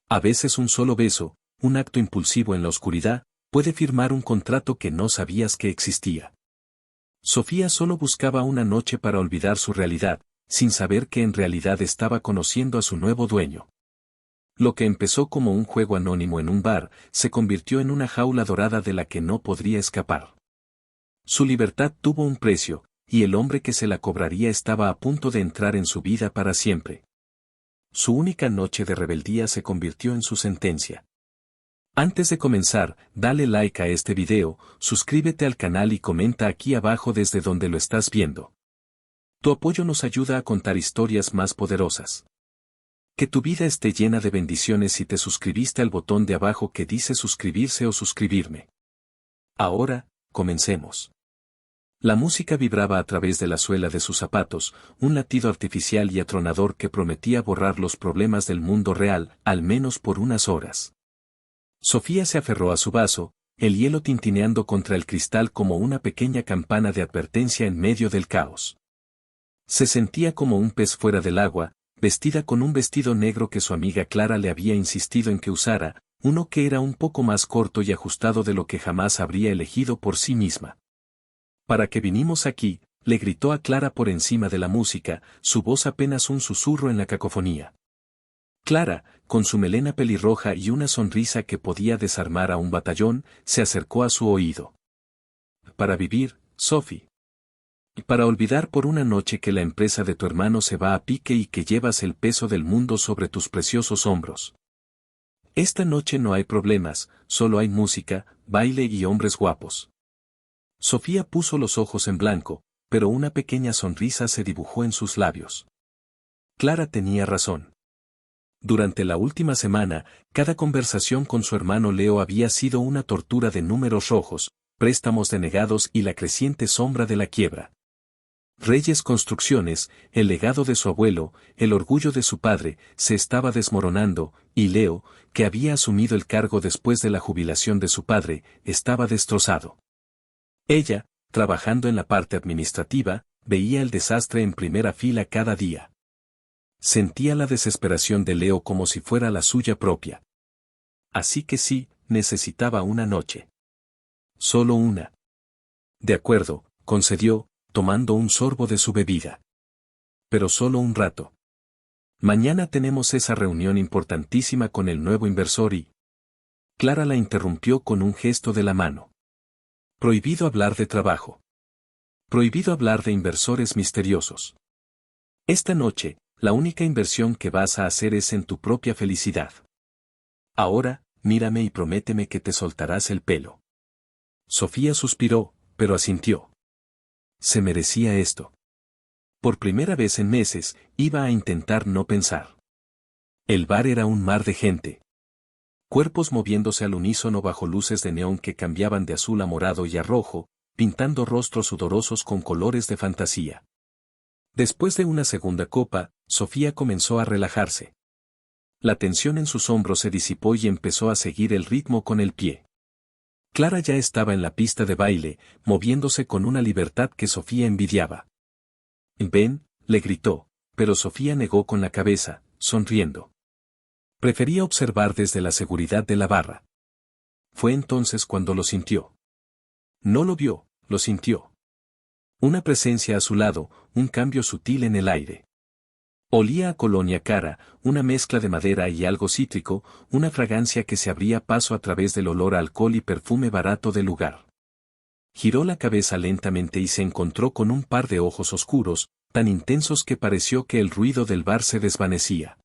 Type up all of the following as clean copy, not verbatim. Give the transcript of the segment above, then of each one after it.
A veces un solo beso, un acto impulsivo en la oscuridad, puede firmar un contrato que no sabías que existía. Sofía solo buscaba una noche para olvidar su realidad, sin saber que en realidad estaba conociendo a su nuevo dueño. Lo que empezó como un juego anónimo en un bar, se convirtió en una jaula dorada de la que no podría escapar. Su libertad tuvo un precio, y el hombre que se la cobraría estaba a punto de entrar en su vida para siempre. Su única noche de rebeldía se convirtió en su sentencia. Antes de comenzar, dale like a este video, suscríbete al canal y comenta aquí abajo desde donde lo estás viendo. Tu apoyo nos ayuda a contar historias más poderosas. Que tu vida esté llena de bendiciones si te suscribiste al botón de abajo que dice suscribirse o suscribirme. Ahora, comencemos. La música vibraba a través de la suela de sus zapatos, un latido artificial y atronador que prometía borrar los problemas del mundo real, al menos por unas horas. Sofía se aferró a su vaso, el hielo tintineando contra el cristal como una pequeña campana de advertencia en medio del caos. Se sentía como un pez fuera del agua, vestida con un vestido negro que su amiga Clara le había insistido en que usara, uno que era un poco más corto y ajustado de lo que jamás habría elegido por sí misma. ¿Para qué vinimos aquí?, le gritó a Clara por encima de la música, su voz apenas un susurro en la cacofonía. Clara, con su melena pelirroja y una sonrisa que podía desarmar a un batallón, se acercó a su oído. Para vivir, Sophie. Para olvidar por una noche que la empresa de tu hermano se va a pique y que llevas el peso del mundo sobre tus preciosos hombros. Esta noche no hay problemas, solo hay música, baile y hombres guapos. Sofía puso los ojos en blanco, pero una pequeña sonrisa se dibujó en sus labios. Clara tenía razón. Durante la última semana, cada conversación con su hermano Leo había sido una tortura de números rojos, préstamos denegados y la creciente sombra de la quiebra. Reyes Construcciones, el legado de su abuelo, el orgullo de su padre, se estaba desmoronando, y Leo, que había asumido el cargo después de la jubilación de su padre, estaba destrozado. Ella, trabajando en la parte administrativa, veía el desastre en primera fila cada día. Sentía la desesperación de Leo como si fuera la suya propia. Así que sí, necesitaba una noche. Solo una. De acuerdo, concedió, tomando un sorbo de su bebida. Pero solo un rato. Mañana tenemos esa reunión importantísima con el nuevo inversor y... Clara la interrumpió con un gesto de la mano. Prohibido hablar de trabajo. Prohibido hablar de inversores misteriosos. Esta noche, la única inversión que vas a hacer es en tu propia felicidad. Ahora, mírame y prométeme que te soltarás el pelo. Sofía suspiró, pero asintió. Se merecía esto. Por primera vez en meses, iba a intentar no pensar. El bar era un mar de gente. Cuerpos moviéndose al unísono bajo luces de neón que cambiaban de azul a morado y a rojo, pintando rostros sudorosos con colores de fantasía. Después de una segunda copa, Sofía comenzó a relajarse. La tensión en sus hombros se disipó y empezó a seguir el ritmo con el pie. Clara ya estaba en la pista de baile, moviéndose con una libertad que Sofía envidiaba. «Ven», le gritó, pero Sofía negó con la cabeza, sonriendo. Prefería observar desde la seguridad de la barra. Fue entonces cuando lo sintió. No lo vio, lo sintió. Una presencia a su lado, un cambio sutil en el aire. Olía a colonia cara, una mezcla de madera y algo cítrico, una fragancia que se abría paso a través del olor a alcohol y perfume barato del lugar. Giró la cabeza lentamente y se encontró con un par de ojos oscuros, tan intensos que pareció que el ruido del bar se desvanecía.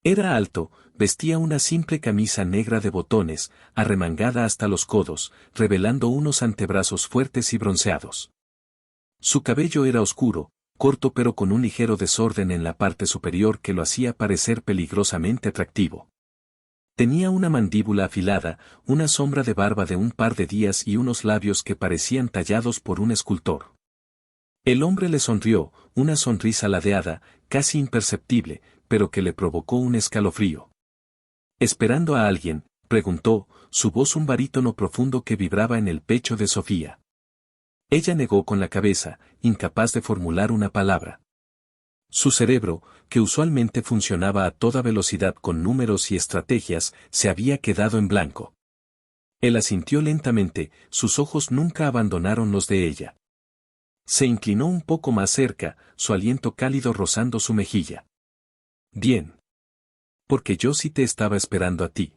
Era alto, vestía una simple camisa negra de botones, arremangada hasta los codos, revelando unos antebrazos fuertes y bronceados. Su cabello era oscuro, corto pero con un ligero desorden en la parte superior que lo hacía parecer peligrosamente atractivo. Tenía una mandíbula afilada, una sombra de barba de un par de días y unos labios que parecían tallados por un escultor. El hombre le sonrió, una sonrisa ladeada, casi imperceptible, pero que le provocó un escalofrío. «¿Esperando a alguien?», preguntó, su voz un barítono profundo que vibraba en el pecho de Sofía. Ella negó con la cabeza, incapaz de formular una palabra. Su cerebro, que usualmente funcionaba a toda velocidad con números y estrategias, se había quedado en blanco. Él asintió lentamente, sus ojos nunca abandonaron los de ella. Se inclinó un poco más cerca, su aliento cálido rozando su mejilla. Bien. Porque yo sí te estaba esperando a ti.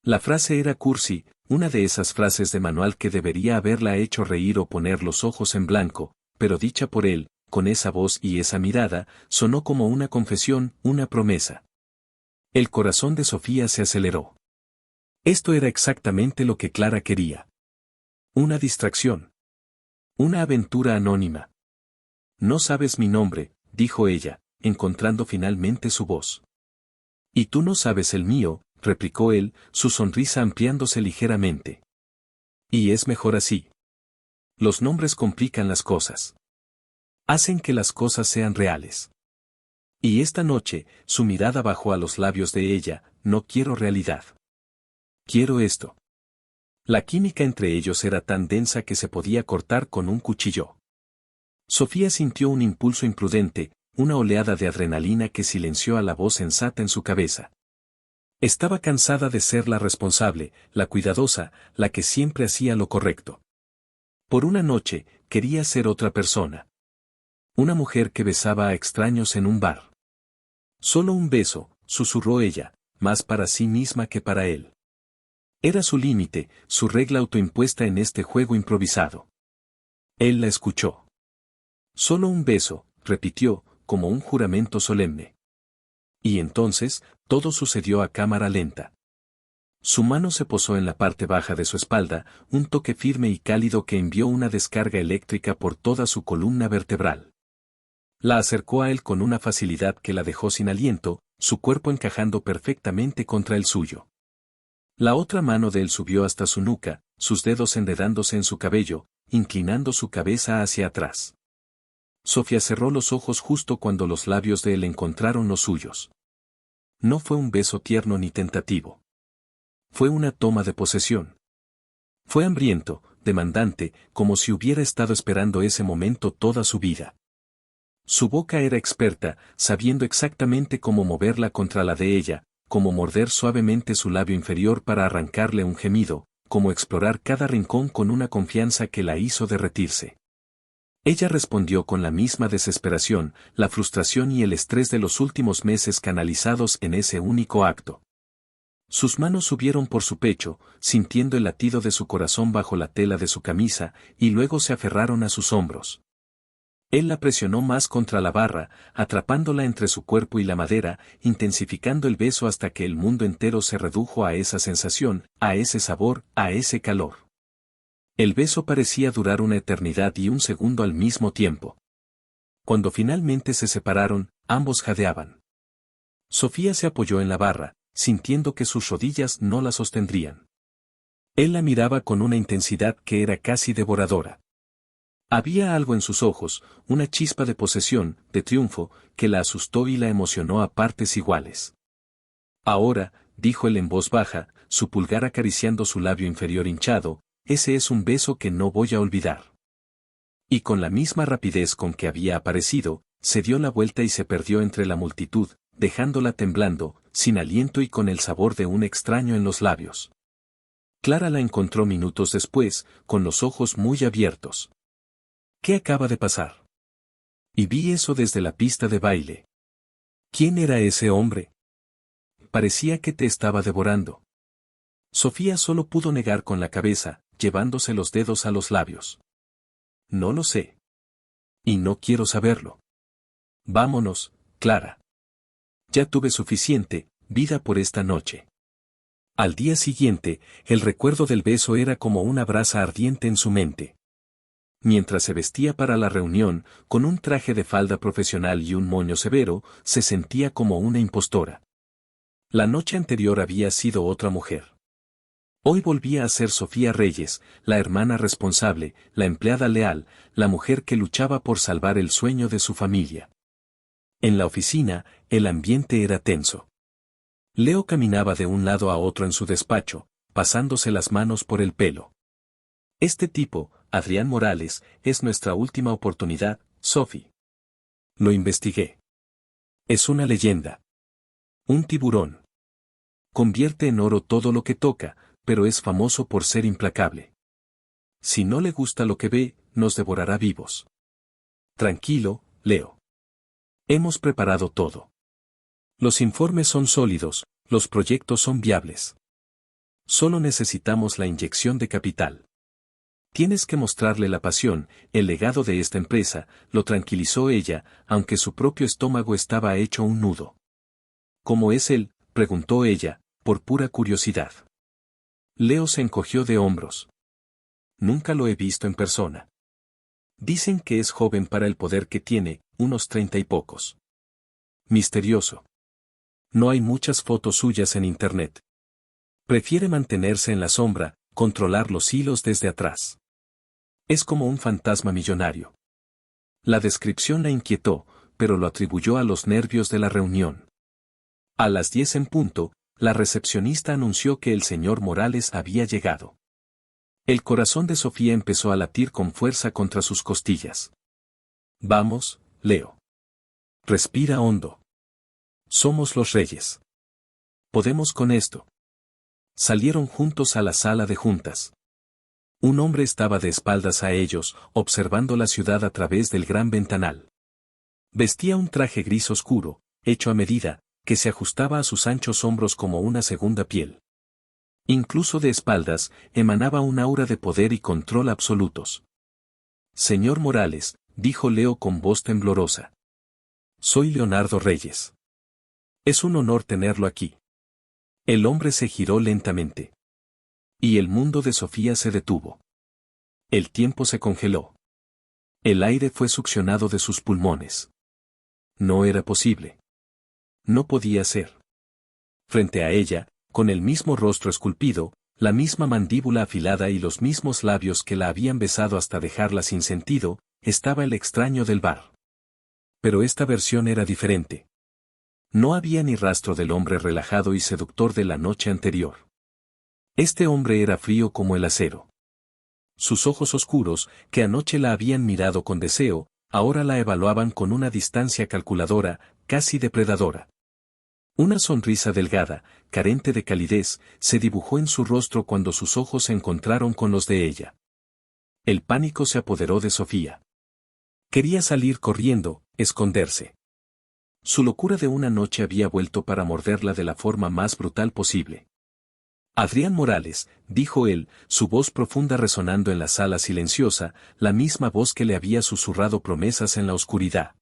La frase era cursi, una de esas frases de manual que debería haberla hecho reír o poner los ojos en blanco, pero dicha por él, con esa voz y esa mirada, sonó como una confesión, una promesa. El corazón de Sofía se aceleró. Esto era exactamente lo que Clara quería. Una distracción. Una aventura anónima. No sabes mi nombre, dijo ella, encontrando finalmente su voz. Y tú no sabes el mío, replicó él, su sonrisa ampliándose ligeramente. Y es mejor así. Los nombres complican las cosas. Hacen que las cosas sean reales. Y esta noche, su mirada bajó a los labios de ella, no quiero realidad. Quiero esto. La química entre ellos era tan densa que se podía cortar con un cuchillo. Sofía sintió un impulso imprudente, una oleada de adrenalina que silenció a la voz sensata en su cabeza. Estaba cansada de ser la responsable, la cuidadosa, la que siempre hacía lo correcto. Por una noche, quería ser otra persona. Una mujer que besaba a extraños en un bar. Solo un beso, susurró ella, más para sí misma que para él. Era su límite, su regla autoimpuesta en este juego improvisado. Él la escuchó. Solo un beso, repitió, como un juramento solemne. Y entonces, todo sucedió a cámara lenta. Su mano se posó en la parte baja de su espalda, un toque firme y cálido que envió una descarga eléctrica por toda su columna vertebral. La acercó a él con una facilidad que la dejó sin aliento, su cuerpo encajando perfectamente contra el suyo. La otra mano de él subió hasta su nuca, sus dedos enredándose en su cabello, inclinando su cabeza hacia atrás. Sofía cerró los ojos justo cuando los labios de él encontraron los suyos. No fue un beso tierno ni tentativo. Fue una toma de posesión. Fue hambriento, demandante, como si hubiera estado esperando ese momento toda su vida. Su boca era experta, sabiendo exactamente cómo moverla contra la de ella, cómo morder suavemente su labio inferior para arrancarle un gemido, cómo explorar cada rincón con una confianza que la hizo derretirse. Ella respondió con la misma desesperación, la frustración y el estrés de los últimos meses canalizados en ese único acto. Sus manos subieron por su pecho, sintiendo el latido de su corazón bajo la tela de su camisa, y luego se aferraron a sus hombros. Él la presionó más contra la barra, atrapándola entre su cuerpo y la madera, intensificando el beso hasta que el mundo entero se redujo a esa sensación, a ese sabor, a ese calor. El beso parecía durar una eternidad y un segundo al mismo tiempo. Cuando finalmente se separaron, ambos jadeaban. Sofía se apoyó en la barra, sintiendo que sus rodillas no la sostendrían. Él la miraba con una intensidad que era casi devoradora. Había algo en sus ojos, una chispa de posesión, de triunfo, que la asustó y la emocionó a partes iguales. Ahora, dijo él en voz baja, su pulgar acariciando su labio inferior hinchado, ese es un beso que no voy a olvidar. Y con la misma rapidez con que había aparecido, se dio la vuelta y se perdió entre la multitud, dejándola temblando, sin aliento y con el sabor de un extraño en los labios. Clara la encontró minutos después, con los ojos muy abiertos. ¿Qué acaba de pasar? Y vi eso desde la pista de baile. ¿Quién era ese hombre? Parecía que te estaba devorando. Sofía solo pudo negar con la cabeza, llevándose los dedos a los labios. No lo sé. Y no quiero saberlo. Vámonos, Clara. Ya tuve suficiente, vida por esta noche. Al día siguiente, el recuerdo del beso era como una brasa ardiente en su mente. Mientras se vestía para la reunión, con un traje de falda profesional y un moño severo, se sentía como una impostora. La noche anterior había sido otra mujer. Hoy volvía a ser Sofía Reyes, la hermana responsable, la empleada leal, la mujer que luchaba por salvar el sueño de su familia. En la oficina, el ambiente era tenso. Leo caminaba de un lado a otro en su despacho, pasándose las manos por el pelo. Este tipo, Adrián Morales, es nuestra última oportunidad, Sophie. Lo investigué. Es una leyenda. Un tiburón. Convierte en oro todo lo que toca, pero es famoso por ser implacable. Si no le gusta lo que ve, nos devorará vivos. Tranquilo, Leo. Hemos preparado todo. Los informes son sólidos, los proyectos son viables. Solo necesitamos la inyección de capital. Tienes que mostrarle la pasión, el legado de esta empresa, lo tranquilizó ella, aunque su propio estómago estaba hecho un nudo. ¿Cómo es él?, preguntó ella, por pura curiosidad. Leo se encogió de hombros. Nunca lo he visto en persona. Dicen que es joven para el poder que tiene, unos 30 y pocos. Misterioso. No hay muchas fotos suyas en internet. Prefiere mantenerse en la sombra, controlar los hilos desde atrás. Es como un fantasma millonario. La descripción la inquietó, pero lo atribuyó a los nervios de la reunión. A las 10 en punto, la recepcionista anunció que el señor Morales había llegado. El corazón de Sofía empezó a latir con fuerza contra sus costillas. Vamos, Leo. Respira hondo. Somos los reyes. Podemos con esto. Salieron juntos a la sala de juntas. Un hombre estaba de espaldas a ellos, observando la ciudad a través del gran ventanal. Vestía un traje gris oscuro, hecho a medida, que se ajustaba a sus anchos hombros como una segunda piel. Incluso de espaldas, emanaba un aura de poder y control absolutos. Señor Morales, dijo Leo con voz temblorosa. Soy Leonardo Reyes. Es un honor tenerlo aquí. El hombre se giró lentamente. Y el mundo de Sofía se detuvo. El tiempo se congeló. El aire fue succionado de sus pulmones. No era posible. No podía ser. Frente a ella, con el mismo rostro esculpido, la misma mandíbula afilada y los mismos labios que la habían besado hasta dejarla sin sentido, estaba el extraño del bar. Pero esta versión era diferente. No había ni rastro del hombre relajado y seductor de la noche anterior. Este hombre era frío como el acero. Sus ojos oscuros, que anoche la habían mirado con deseo, ahora la evaluaban con una distancia calculadora, casi depredadora. Una sonrisa delgada, carente de calidez, se dibujó en su rostro cuando sus ojos se encontraron con los de ella. El pánico se apoderó de Sofía. Quería salir corriendo, esconderse. Su locura de una noche había vuelto para morderla de la forma más brutal posible. Adrián Morales, dijo él, su voz profunda resonando en la sala silenciosa, la misma voz que le había susurrado promesas en la oscuridad.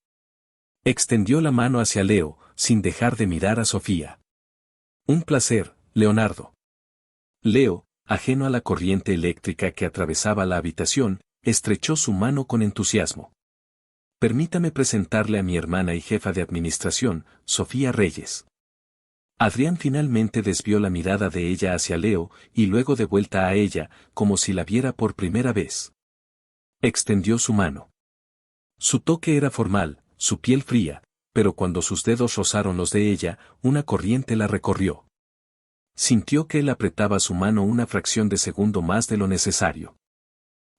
Extendió la mano hacia Leo, sin dejar de mirar a Sofía. Un placer, Leonardo. Leo, ajeno a la corriente eléctrica que atravesaba la habitación, estrechó su mano con entusiasmo. Permítame presentarle a mi hermana y jefa de administración, Sofía Reyes. Adrián finalmente desvió la mirada de ella hacia Leo y luego de vuelta a ella, como si la viera por primera vez. Extendió su mano. Su toque era formal, su piel fría, pero cuando sus dedos rozaron los de ella, una corriente la recorrió. Sintió que él apretaba su mano una fracción de segundo más de lo necesario.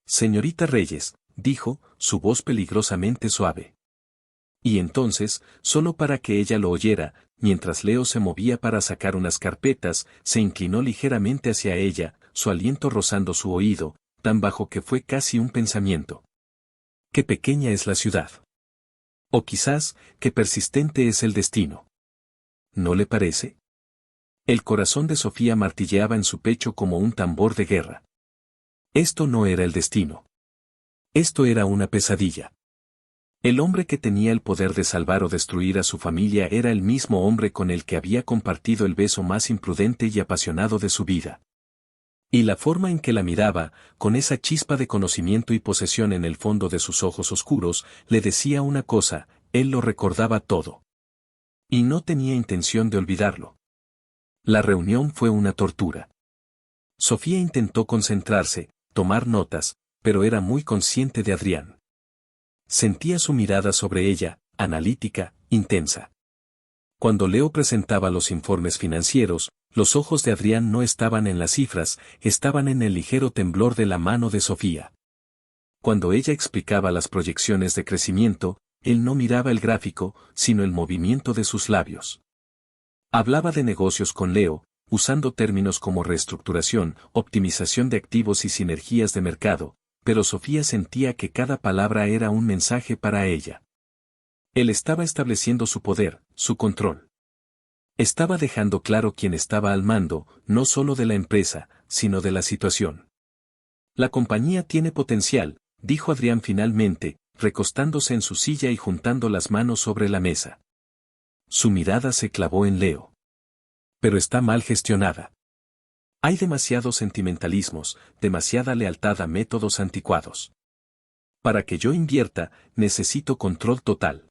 Señorita Reyes, dijo, su voz peligrosamente suave. Y entonces, solo para que ella lo oyera, mientras Leo se movía para sacar unas carpetas, se inclinó ligeramente hacia ella, su aliento rozando su oído, tan bajo que fue casi un pensamiento. Qué pequeña es la ciudad. O quizás, qué persistente es el destino. ¿No le parece? El corazón de Sofía martilleaba en su pecho como un tambor de guerra. Esto no era el destino. Esto era una pesadilla. El hombre que tenía el poder de salvar o destruir a su familia era el mismo hombre con el que había compartido el beso más imprudente y apasionado de su vida. Y la forma en que la miraba, con esa chispa de conocimiento y posesión en el fondo de sus ojos oscuros, le decía una cosa, él lo recordaba todo. Y no tenía intención de olvidarlo. La reunión fue una tortura. Sofía intentó concentrarse, tomar notas, pero era muy consciente de Adrián. Sentía su mirada sobre ella, analítica, intensa. Cuando Leo presentaba los informes financieros, los ojos de Adrián no estaban en las cifras, estaban en el ligero temblor de la mano de Sofía. Cuando ella explicaba las proyecciones de crecimiento, él no miraba el gráfico, sino el movimiento de sus labios. Hablaba de negocios con Leo, usando términos como reestructuración, optimización de activos y sinergias de mercado, pero Sofía sentía que cada palabra era un mensaje para ella. Él estaba estableciendo su poder, su control. Estaba dejando claro quién estaba al mando, no solo de la empresa, sino de la situación. La compañía tiene potencial, dijo Adrián finalmente, recostándose en su silla y juntando las manos sobre la mesa. Su mirada se clavó en Leo. Pero está mal gestionada. Hay demasiados sentimentalismos, demasiada lealtad a métodos anticuados. Para que yo invierta, necesito control total.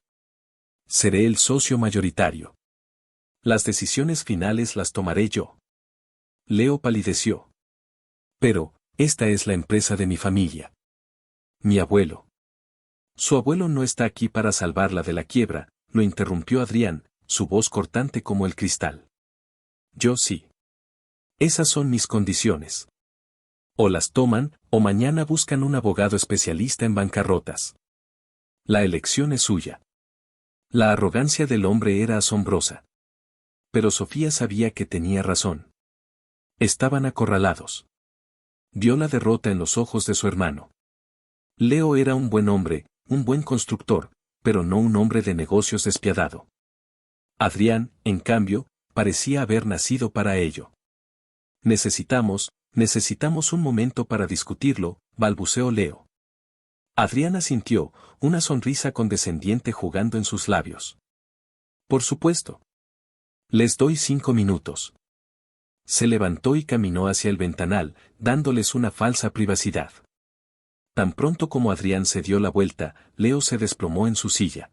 Seré el socio mayoritario. Las decisiones finales las tomaré yo. Leo palideció. Pero, esta es la empresa de mi familia. Mi abuelo. Su abuelo no está aquí para salvarla de la quiebra, lo interrumpió Adrián, su voz cortante como el cristal. Yo sí. Esas son mis condiciones. O las toman, o mañana buscan un abogado especialista en bancarrotas. La elección es suya. La arrogancia del hombre era asombrosa. Pero Sofía sabía que tenía razón. Estaban acorralados. Vio la derrota en los ojos de su hermano. Leo era un buen hombre, un buen constructor, pero no un hombre de negocios despiadado. Adrián, en cambio, parecía haber nacido para ello. Necesitamos un momento para discutirlo, balbuceó Leo. Adrián asintió, una sonrisa condescendiente jugando en sus labios. Por supuesto. Les doy 5 minutos. Se levantó y caminó hacia el ventanal, dándoles una falsa privacidad. Tan pronto como Adrián se dio la vuelta, Leo se desplomó en su silla.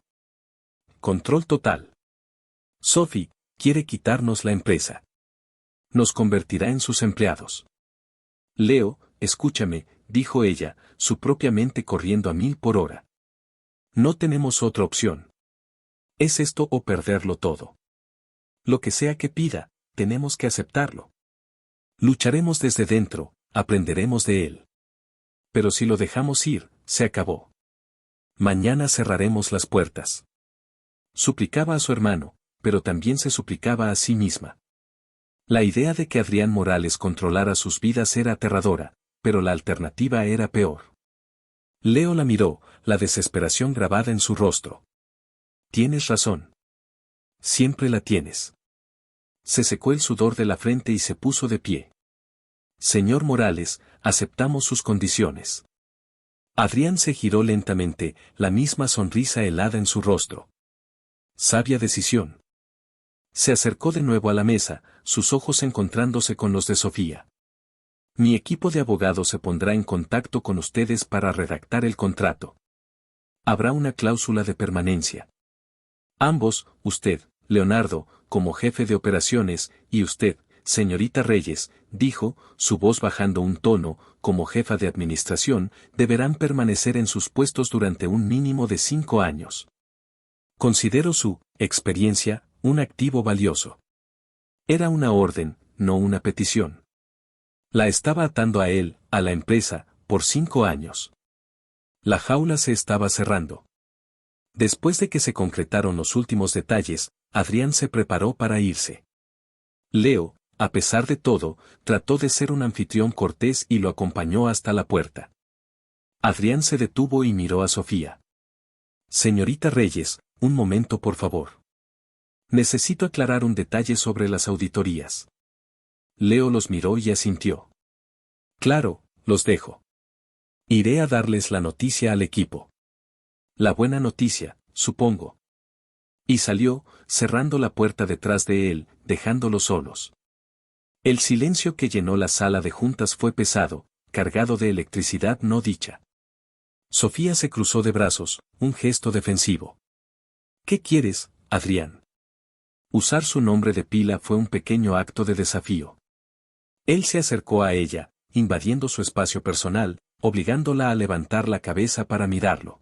Control total. Sophie quiere quitarnos la empresa. Nos convertirá en sus empleados. Leo, escúchame, dijo ella, su propia mente corriendo a 1000 por hora. No tenemos otra opción. Es esto o perderlo todo. Lo que sea que pida, tenemos que aceptarlo. Lucharemos desde dentro, aprenderemos de él. Pero si lo dejamos ir, se acabó. Mañana cerraremos las puertas. Suplicaba a su hermano, pero también se suplicaba a sí misma. La idea de que Adrián Morales controlara sus vidas era aterradora, pero la alternativa era peor. Leo la miró, la desesperación grabada en su rostro. Tienes razón. Siempre la tienes. Se secó el sudor de la frente y se puso de pie. Señor Morales, aceptamos sus condiciones. Adrián se giró lentamente, la misma sonrisa helada en su rostro. Sabia decisión. Se acercó de nuevo a la mesa, sus ojos encontrándose con los de Sofía. Mi equipo de abogados se pondrá en contacto con ustedes para redactar el contrato. Habrá una cláusula de permanencia. Ambos, usted, Leonardo, como jefe de operaciones, y usted, señorita Reyes, dijo, su voz bajando un tono, como jefa de administración, deberán permanecer en sus puestos durante un mínimo de 5 años. Considero su experiencia un activo valioso. Era una orden, no una petición. La estaba atando a él, a la empresa, por 5 años. La jaula se estaba cerrando. Después de que se concretaron los últimos detalles, Adrián se preparó para irse. Leo, a pesar de todo, trató de ser un anfitrión cortés y lo acompañó hasta la puerta. Adrián se detuvo y miró a Sofía. Señorita Reyes, un momento por favor. Necesito aclarar un detalle sobre las auditorías. Leo los miró y asintió. Claro, los dejo. Iré a darles la noticia al equipo. La buena noticia, supongo. Y salió, cerrando la puerta detrás de él, dejándolos solos. El silencio que llenó la sala de juntas fue pesado, cargado de electricidad no dicha. Sofía se cruzó de brazos, un gesto defensivo. ¿Qué quieres, Adrián? Usar su nombre de pila fue un pequeño acto de desafío. Él se acercó a ella, invadiendo su espacio personal, obligándola a levantar la cabeza para mirarlo.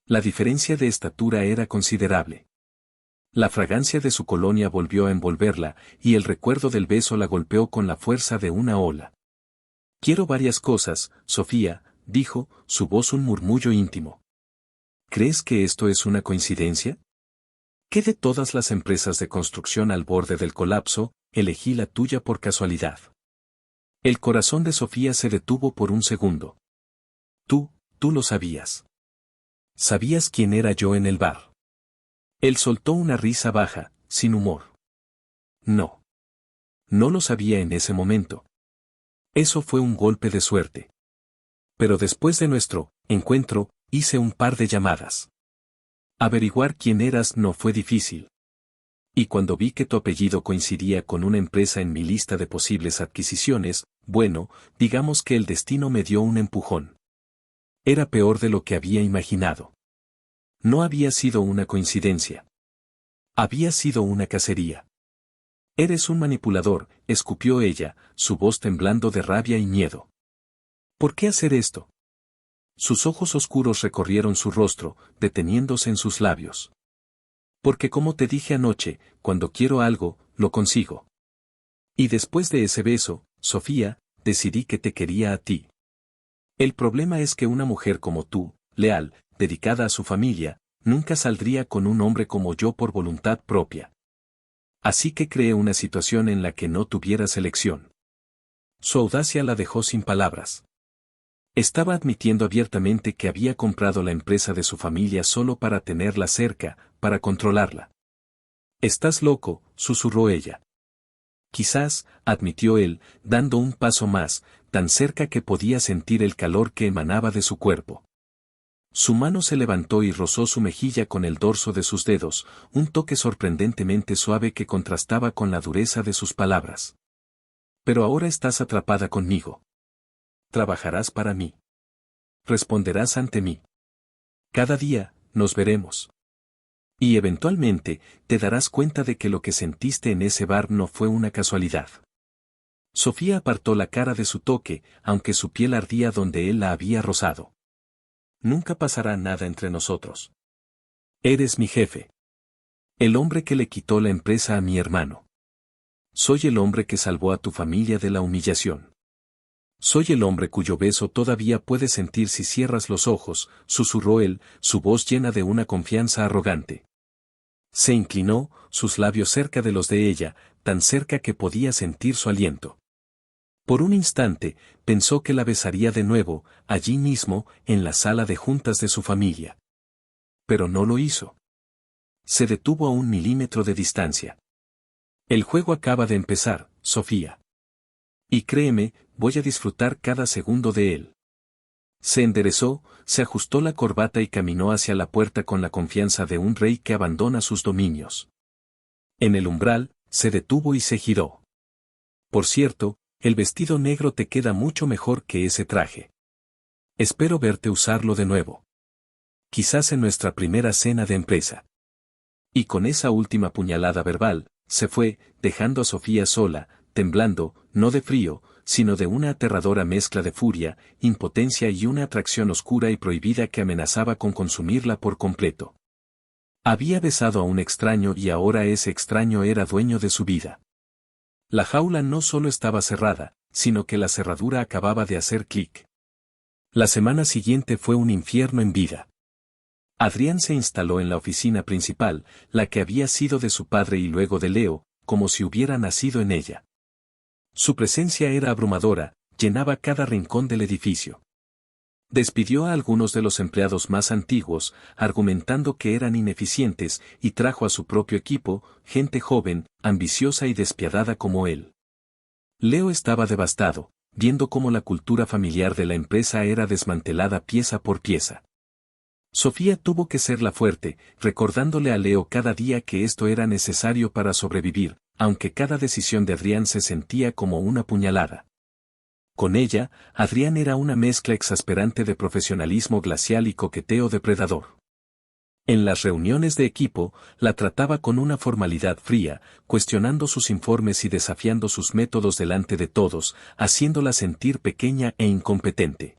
La diferencia de estatura era considerable. La fragancia de su colonia volvió a envolverla, y el recuerdo del beso la golpeó con la fuerza de una ola. Quiero varias cosas, Sofía, dijo, su voz un murmullo íntimo. ¿Crees que esto es una coincidencia? ¿Qué de todas las empresas de construcción al borde del colapso, elegí la tuya por casualidad? El corazón de Sofía se detuvo por un segundo. Tú lo sabías. ¿Sabías quién era yo en el bar? Él soltó una risa baja, sin humor. No. No lo sabía en ese momento. Eso fue un golpe de suerte. Pero después de nuestro encuentro, hice un par de llamadas. Averiguar quién eras no fue difícil. Y cuando vi que tu apellido coincidía con una empresa en mi lista de posibles adquisiciones, bueno, digamos que el destino me dio un empujón. Era peor de lo que había imaginado. No había sido una coincidencia. Había sido una cacería. Eres un manipulador, escupió ella, su voz temblando de rabia y miedo. ¿Por qué hacer esto? Sus ojos oscuros recorrieron su rostro, deteniéndose en sus labios. Porque como te dije anoche, cuando quiero algo, lo consigo. Y después de ese beso, Sofía, decidí que te quería a ti. El problema es que una mujer como tú, leal, dedicada a su familia, nunca saldría con un hombre como yo por voluntad propia. Así que creé una situación en la que no tuvieras elección. Su audacia la dejó sin palabras. Estaba admitiendo abiertamente que había comprado la empresa de su familia solo para tenerla cerca, para controlarla. Estás loco, susurró ella. Quizás, admitió él, dando un paso más, tan cerca que podía sentir el calor que emanaba de su cuerpo. Su mano se levantó y rozó su mejilla con el dorso de sus dedos, un toque sorprendentemente suave que contrastaba con la dureza de sus palabras. Pero ahora estás atrapada conmigo. Trabajarás para mí. Responderás ante mí. Cada día, nos veremos. Y eventualmente, te darás cuenta de que lo que sentiste en ese bar no fue una casualidad. Sofía apartó la cara de su toque, aunque su piel ardía donde él la había rozado. Nunca pasará nada entre nosotros. Eres mi jefe. El hombre que le quitó la empresa a mi hermano. Soy el hombre que salvó a tu familia de la humillación. Soy el hombre cuyo beso todavía puedes sentir si cierras los ojos, susurró él, su voz llena de una confianza arrogante. Se inclinó, sus labios cerca de los de ella, tan cerca que podía sentir su aliento. Por un instante, pensó que la besaría de nuevo, allí mismo, en la sala de juntas de su familia. Pero no lo hizo. Se detuvo a 1 milímetro de distancia. El juego acaba de empezar, Sofía. Y créeme, voy a disfrutar cada segundo de él. Se enderezó, se ajustó la corbata y caminó hacia la puerta con la confianza de un rey que abandona sus dominios. En el umbral, se detuvo y se giró. Por cierto, el vestido negro te queda mucho mejor que ese traje. Espero verte usarlo de nuevo. Quizás en nuestra primera cena de empresa. Y con esa última puñalada verbal, se fue, dejando a Sofía sola, temblando, no de frío, sino de una aterradora mezcla de furia, impotencia y una atracción oscura y prohibida que amenazaba con consumirla por completo. Había besado a un extraño y ahora ese extraño era dueño de su vida. La jaula no solo estaba cerrada, sino que la cerradura acababa de hacer clic. La semana siguiente fue un infierno en vida. Adrián se instaló en la oficina principal, la que había sido de su padre y luego de Leo, como si hubiera nacido en ella. Su presencia era abrumadora, llenaba cada rincón del edificio. Despidió a algunos de los empleados más antiguos, argumentando que eran ineficientes, y trajo a su propio equipo, gente joven, ambiciosa y despiadada como él. Leo estaba devastado, viendo cómo la cultura familiar de la empresa era desmantelada pieza por pieza. Sofía tuvo que ser la fuerte, recordándole a Leo cada día que esto era necesario para sobrevivir, aunque cada decisión de Adrián se sentía como una puñalada. Con ella, Adrián era una mezcla exasperante de profesionalismo glacial y coqueteo depredador. En las reuniones de equipo, la trataba con una formalidad fría, cuestionando sus informes y desafiando sus métodos delante de todos, haciéndola sentir pequeña e incompetente.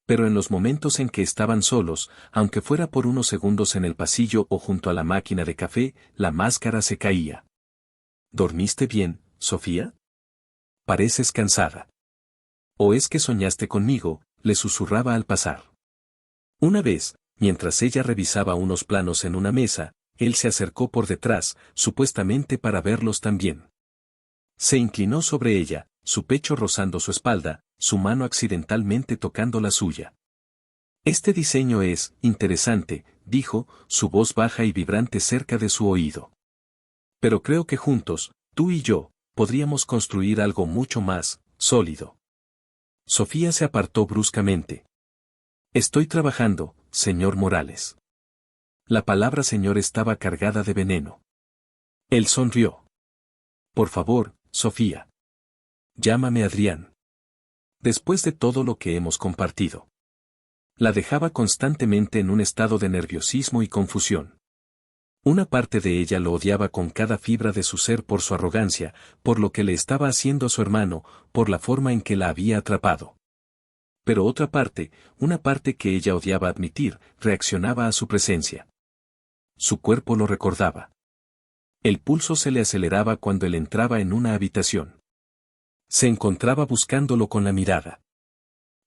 Pero en los momentos en que estaban solos, aunque fuera por unos segundos en el pasillo o junto a la máquina de café, la máscara se caía. ¿Dormiste bien, Sofía? Pareces cansada. ¿O es que soñaste conmigo?, le susurraba al pasar. Una vez, Mientras ella revisaba unos planos en una mesa, él se acercó por detrás, supuestamente para verlos también. Se inclinó sobre ella, su pecho rozando su espalda, su mano accidentalmente tocando la suya. Este diseño es interesante, dijo, su voz baja y vibrante cerca de su oído. Pero creo que juntos, tú y yo, podríamos construir algo mucho más sólido. Sofía se apartó bruscamente. Estoy trabajando, señor Morales. La palabra señor estaba cargada de veneno. Él sonrió. Por favor, Sofía. Llámame Adrián. Después de todo lo que hemos compartido. La dejaba constantemente en un estado de nerviosismo y confusión. Una parte de ella lo odiaba con cada fibra de su ser por su arrogancia, por lo que le estaba haciendo a su hermano, por la forma en que la había atrapado. Pero otra parte, una parte que ella odiaba admitir, reaccionaba a su presencia. Su cuerpo lo recordaba. El pulso se le aceleraba cuando él entraba en una habitación. Se encontraba buscándolo con la mirada.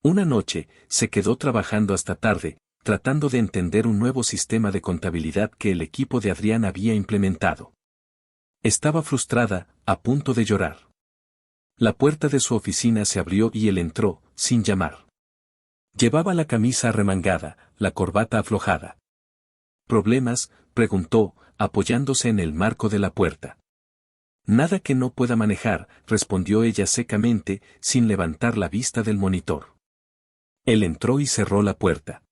Una noche, se quedó trabajando hasta tarde, tratando de entender un nuevo sistema de contabilidad que el equipo de Adrián había implementado. Estaba frustrada, a punto de llorar. La puerta de su oficina se abrió y él entró, sin llamar. Llevaba la camisa arremangada, la corbata aflojada. ¿Problemas?, preguntó, apoyándose en el marco de la puerta. Nada que no pueda manejar, respondió ella secamente, sin levantar la vista del monitor. Él entró y cerró la puerta.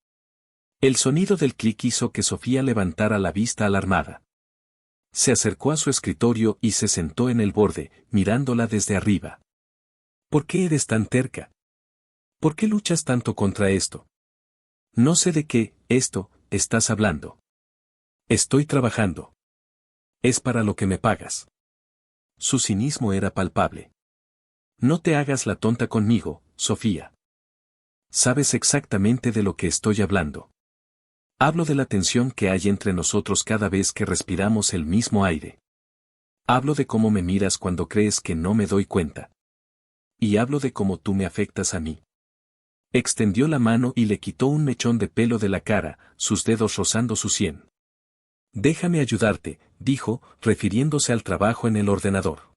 El sonido del clic hizo que Sofía levantara la vista alarmada. Se acercó a su escritorio y se sentó en el borde, mirándola desde arriba. ¿Por qué eres tan terca? ¿Por qué luchas tanto contra esto? No sé de qué, estás hablando. Estoy trabajando. Es para lo que me pagas. Su cinismo era palpable. No te hagas la tonta conmigo, Sofía. Sabes exactamente de lo que estoy hablando. Hablo de la tensión que hay entre nosotros cada vez que respiramos el mismo aire. Hablo de cómo me miras cuando crees que no me doy cuenta. Y hablo de cómo tú me afectas a mí. Extendió la mano y le quitó un mechón de pelo de la cara, sus dedos rozando su sien. Déjame ayudarte, dijo, refiriéndose al trabajo en el ordenador.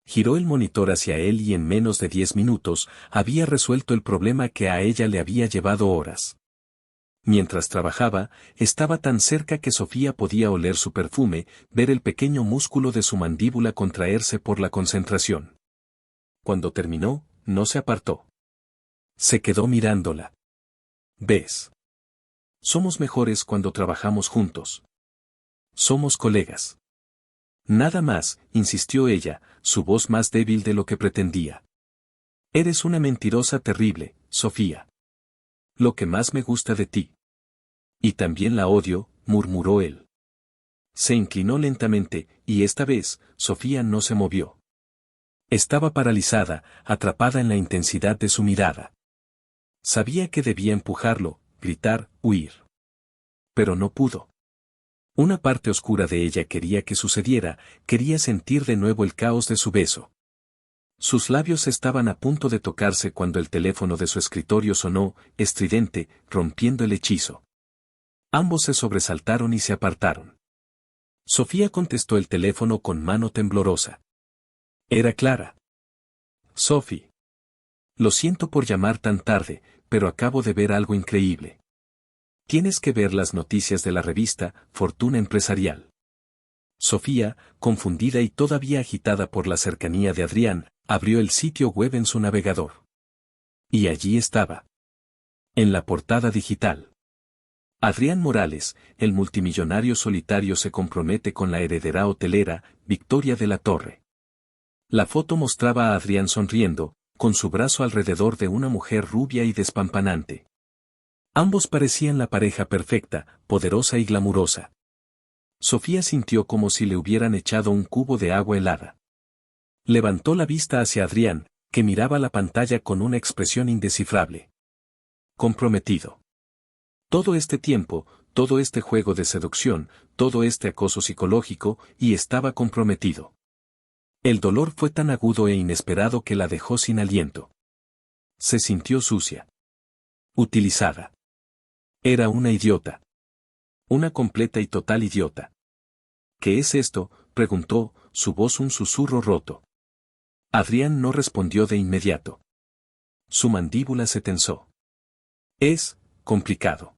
Giró el monitor hacia él y en menos de 10 minutos había resuelto el problema que a ella le había llevado horas. Mientras trabajaba, estaba tan cerca que Sofía podía oler su perfume, ver el pequeño músculo de su mandíbula contraerse por la concentración. Cuando terminó, no se apartó. Se quedó mirándola. ¿Ves? Somos mejores cuando trabajamos juntos. Somos colegas. Nada más, insistió ella, su voz más débil de lo que pretendía. Eres una mentirosa terrible, Sofía. Lo que más me gusta de ti. Y también la odio, murmuró él. Se inclinó lentamente, y esta vez, Sofía no se movió. Estaba paralizada, atrapada en la intensidad de su mirada. Sabía que debía empujarlo, gritar, huir. Pero no pudo. Una parte oscura de ella quería que sucediera, quería sentir de nuevo el caos de su beso. Sus labios estaban a punto de tocarse cuando el teléfono de su escritorio sonó, estridente, rompiendo el hechizo. Ambos se sobresaltaron y se apartaron. Sofía contestó el teléfono con mano temblorosa. Era Clara. Sophie. Lo siento por llamar tan tarde, pero acabo de ver algo increíble. Tienes que ver las noticias de la revista Fortuna Empresarial. Sofía, confundida y todavía agitada por la cercanía de Adrián, abrió el sitio web en su navegador. Y allí estaba. En la portada digital. Adrián Morales, el multimillonario solitario, se compromete con la heredera hotelera, Victoria de la Torre. La foto mostraba a Adrián sonriendo, con su brazo alrededor de una mujer rubia y despampanante. Ambos parecían la pareja perfecta, poderosa y glamurosa. Sofía sintió como si le hubieran echado un cubo de agua helada. Levantó la vista hacia Adrián, que miraba la pantalla con una expresión indescifrable. Comprometido. Todo este tiempo, todo este juego de seducción, todo este acoso psicológico, y estaba comprometido. El dolor fue tan agudo e inesperado que la dejó sin aliento. Se sintió sucia. Utilizada. Era una idiota. Una completa y total idiota. ¿Qué es esto?, preguntó, su voz un susurro roto. Adrián no respondió de inmediato. Su mandíbula se tensó. Es complicado.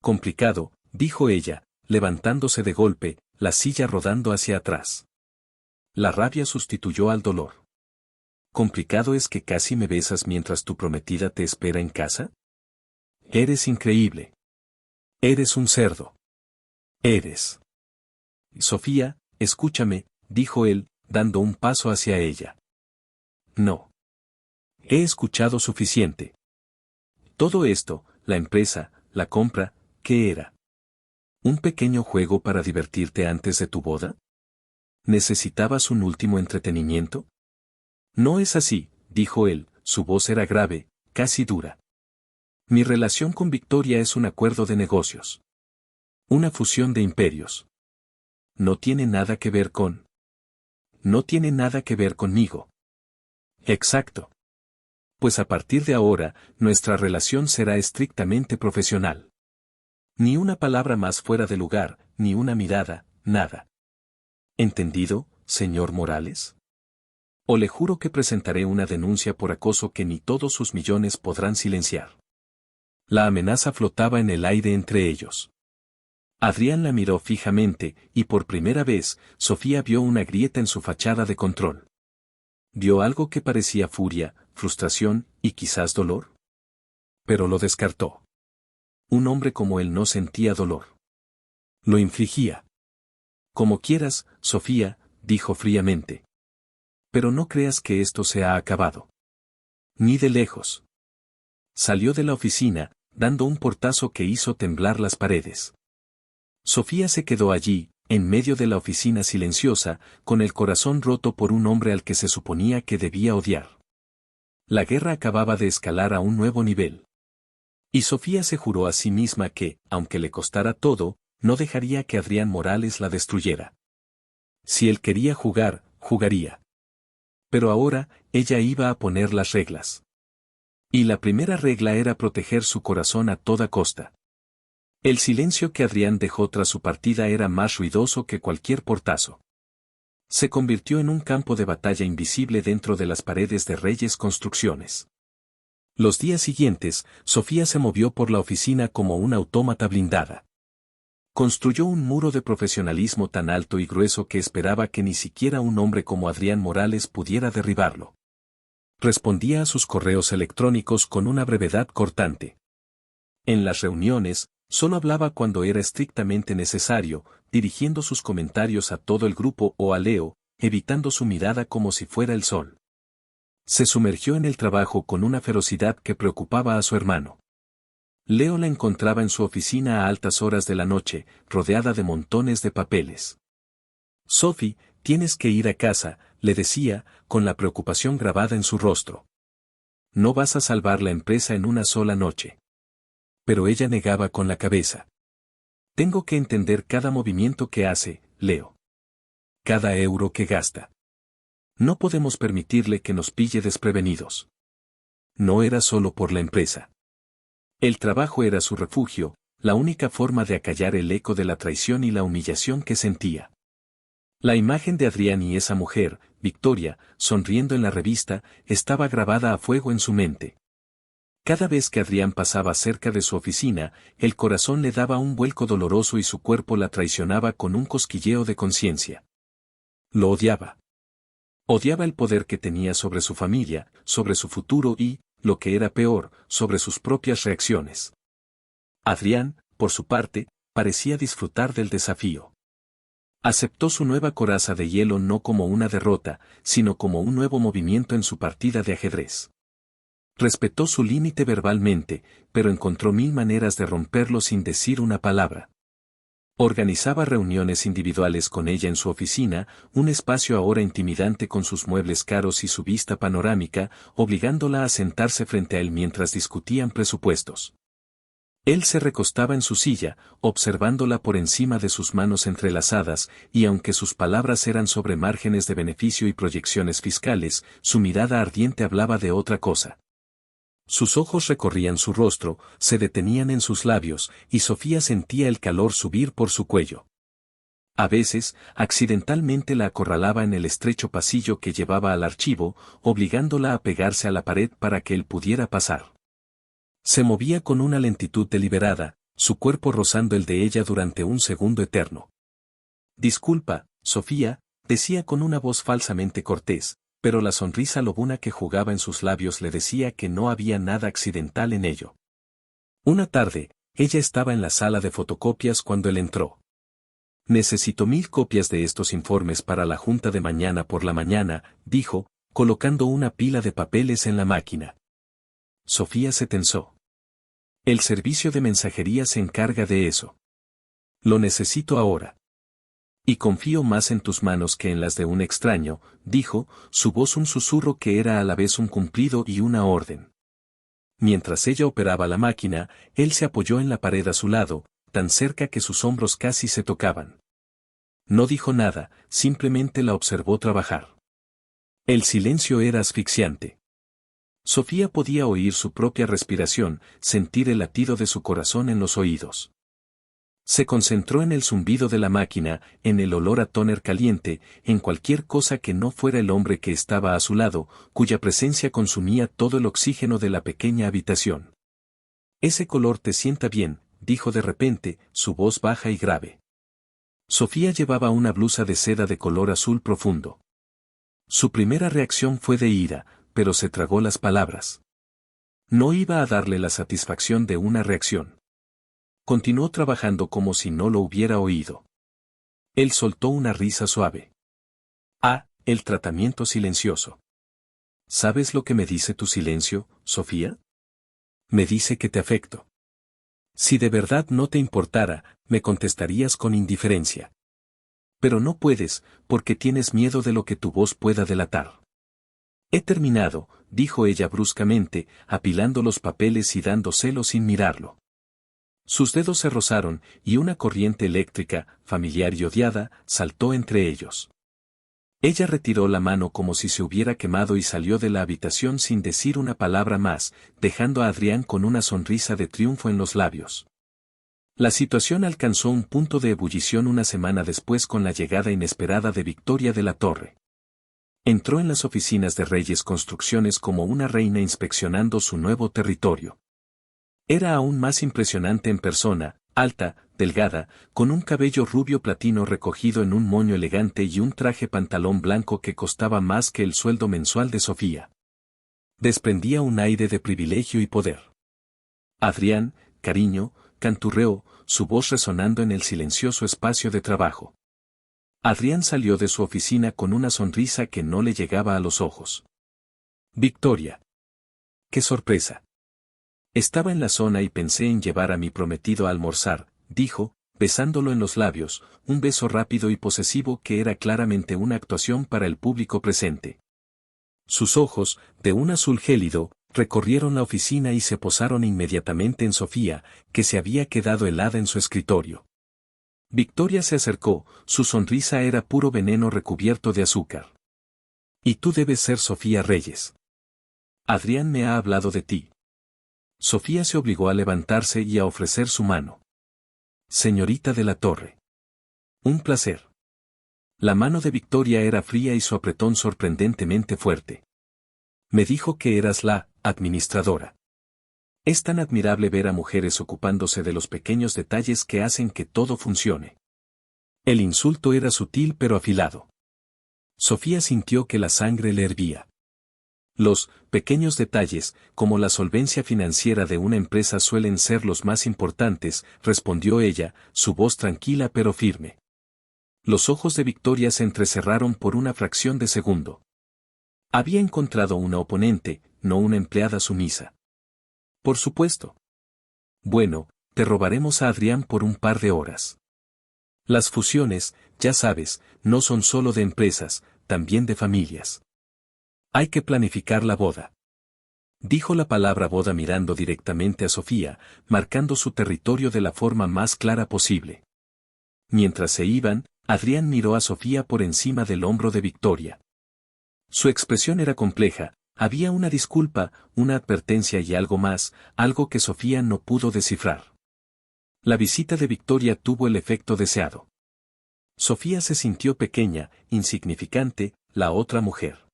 Complicado, dijo ella, levantándose de golpe, la silla rodando hacia atrás. La rabia sustituyó al dolor. ¿Complicado es que casi me besas mientras tu prometida te espera en casa? Eres increíble. Eres un cerdo. Eres. Sofía, escúchame, dijo él, dando un paso hacia ella. No. He escuchado suficiente. Todo esto, la empresa, la compra, ¿qué era? ¿Un pequeño juego para divertirte antes de tu boda? ¿Necesitabas un último entretenimiento? No es así, dijo él, su voz era grave, casi dura. Mi relación con Victoria es un acuerdo de negocios. Una fusión de imperios. No tiene nada que ver con... No tiene nada que ver conmigo. Exacto. Pues a partir de ahora, nuestra relación será estrictamente profesional. Ni una palabra más fuera de lugar, ni una mirada, nada. ¿Entendido, señor Morales? O le juro que presentaré una denuncia por acoso que ni todos sus millones podrán silenciar. La amenaza flotaba en el aire entre ellos. Adrián la miró fijamente, y por primera vez, Sofía vio una grieta en su fachada de control. ¿Vio algo que parecía furia, frustración, y quizás dolor? Pero lo descartó. Un hombre como él no sentía dolor. Lo infligía. Como quieras, Sofía, dijo fríamente. Pero no creas que esto se ha acabado. Ni de lejos. Salió de la oficina, dando un portazo que hizo temblar las paredes. Sofía se quedó allí, en medio de la oficina silenciosa, con el corazón roto por un hombre al que se suponía que debía odiar. La guerra acababa de escalar a un nuevo nivel. Y Sofía se juró a sí misma que, aunque le costara todo, no dejaría que Adrián Morales la destruyera. Si él quería jugar, jugaría. Pero ahora, ella iba a poner las reglas. Y la primera regla era proteger su corazón a toda costa. El silencio que Adrián dejó tras su partida era más ruidoso que cualquier portazo. Se convirtió en un campo de batalla invisible dentro de las paredes de Reyes Construcciones. Los días siguientes, Sofía se movió por la oficina como una autómata blindada. Construyó un muro de profesionalismo tan alto y grueso que esperaba que ni siquiera un hombre como Adrián Morales pudiera derribarlo. Respondía a sus correos electrónicos con una brevedad cortante. En las reuniones, solo hablaba cuando era estrictamente necesario, dirigiendo sus comentarios a todo el grupo o a Leo, evitando su mirada como si fuera el sol. Se sumergió en el trabajo con una ferocidad que preocupaba a su hermano. Leo la encontraba en su oficina a altas horas de la noche, rodeada de montones de papeles. Sophie, tienes que ir a casa, le decía, con la preocupación grabada en su rostro. No vas a salvar la empresa en una sola noche. Pero ella negaba con la cabeza. Tengo que entender cada movimiento que hace, Leo. Cada euro que gasta. No podemos permitirle que nos pille desprevenidos. No era solo por la empresa. El trabajo era su refugio, la única forma de acallar el eco de la traición y la humillación que sentía. La imagen de Adrián y esa mujer, Victoria, sonriendo en la revista, estaba grabada a fuego en su mente. Cada vez que Adrián pasaba cerca de su oficina, el corazón le daba un vuelco doloroso y su cuerpo la traicionaba con un cosquilleo de conciencia. Lo odiaba. Odiaba el poder que tenía sobre su familia, sobre su futuro y, lo que era peor, sobre sus propias reacciones. Adrián, por su parte, parecía disfrutar del desafío. Aceptó su nueva coraza de hielo no como una derrota, sino como un nuevo movimiento en su partida de ajedrez. Respetó su límite verbalmente, pero encontró mil maneras de romperlo sin decir una palabra. Organizaba reuniones individuales con ella en su oficina, un espacio ahora intimidante con sus muebles caros y su vista panorámica, obligándola a sentarse frente a él mientras discutían presupuestos. Él se recostaba en su silla, observándola por encima de sus manos entrelazadas, y aunque sus palabras eran sobre márgenes de beneficio y proyecciones fiscales, su mirada ardiente hablaba de otra cosa. Sus ojos recorrían su rostro, se detenían en sus labios, y Sofía sentía el calor subir por su cuello. A veces, accidentalmente la acorralaba en el estrecho pasillo que llevaba al archivo, obligándola a pegarse a la pared para que él pudiera pasar. Se movía con una lentitud deliberada, su cuerpo rozando el de ella durante un segundo eterno. «Disculpa, Sofía», decía con una voz falsamente cortés, pero la sonrisa lobuna que jugaba en sus labios le decía que no había nada accidental en ello. Una tarde, ella estaba en la sala de fotocopias cuando él entró. «Necesito 1000 copias de estos informes para la junta de mañana por la mañana», dijo, colocando una pila de papeles en la máquina. Sofía se tensó. «El servicio de mensajería se encarga de eso. Lo necesito ahora. Y confío más en tus manos que en las de un extraño», dijo, su voz un susurro que era a la vez un cumplido y una orden. Mientras ella operaba la máquina, él se apoyó en la pared a su lado, tan cerca que sus hombros casi se tocaban. No dijo nada, simplemente la observó trabajar. El silencio era asfixiante. Sofía podía oír su propia respiración, sentir el latido de su corazón en los oídos. Se concentró en el zumbido de la máquina, en el olor a tóner caliente, en cualquier cosa que no fuera el hombre que estaba a su lado, cuya presencia consumía todo el oxígeno de la pequeña habitación. «Ese color te sienta bien», dijo de repente, su voz baja y grave. Sofía llevaba una blusa de seda de color azul profundo. Su primera reacción fue de ira, pero se tragó las palabras. No iba a darle la satisfacción de una reacción. Continuó trabajando como si no lo hubiera oído. Él soltó una risa suave. «Ah, el tratamiento silencioso. ¿Sabes lo que me dice tu silencio, Sofía? Me dice que te afecto. Si de verdad no te importara, me contestarías con indiferencia. Pero no puedes, porque tienes miedo de lo que tu voz pueda delatar». «He terminado», dijo ella bruscamente, apilando los papeles y dándoselo sin mirarlo. Sus dedos se rozaron, y una corriente eléctrica, familiar y odiada, saltó entre ellos. Ella retiró la mano como si se hubiera quemado y salió de la habitación sin decir una palabra más, dejando a Adrián con una sonrisa de triunfo en los labios. La situación alcanzó un punto de ebullición una semana después con la llegada inesperada de Victoria de la Torre. Entró en las oficinas de Reyes Construcciones como una reina inspeccionando su nuevo territorio. Era aún más impresionante en persona, alta, delgada, con un cabello rubio platino recogido en un moño elegante y un traje pantalón blanco que costaba más que el sueldo mensual de Sofía. Desprendía un aire de privilegio y poder. «Adrián, cariño», canturreó, su voz resonando en el silencioso espacio de trabajo. Adrián salió de su oficina con una sonrisa que no le llegaba a los ojos. «Victoria. ¡Qué sorpresa! Estaba en la zona y pensé en llevar a mi prometido a almorzar», dijo, besándolo en los labios, un beso rápido y posesivo que era claramente una actuación para el público presente. Sus ojos, de un azul gélido, recorrieron la oficina y se posaron inmediatamente en Sofía, que se había quedado helada en su escritorio. Victoria se acercó, su sonrisa era puro veneno recubierto de azúcar. «Y tú debes ser Sofía Reyes. Adrián me ha hablado de ti». Sofía se obligó a levantarse y a ofrecer su mano. «Señorita de la Torre. Un placer». La mano de Victoria era fría y su apretón sorprendentemente fuerte. «Me dijo que eras la administradora. Es tan admirable ver a mujeres ocupándose de los pequeños detalles que hacen que todo funcione». El insulto era sutil pero afilado. Sofía sintió que la sangre le hervía. Los pequeños detalles, como la solvencia financiera de una empresa, suelen ser los más importantes, respondió ella, su voz tranquila pero firme. Los ojos de Victoria se entrecerraron por una fracción de segundo. Había encontrado una oponente, no una empleada sumisa. «Por supuesto. Bueno, te robaremos a Adrián por un par de horas. Las fusiones, ya sabes, no son solo de empresas, también de familias. Hay que planificar la boda». Dijo la palabra boda mirando directamente a Sofía, marcando su territorio de la forma más clara posible. Mientras se iban, Adrián miró a Sofía por encima del hombro de Victoria. Su expresión era compleja, Había una disculpa, una advertencia y algo más, algo que Sofía no pudo descifrar. La visita de Victoria tuvo el efecto deseado. Sofía se sintió pequeña, insignificante, la otra mujer.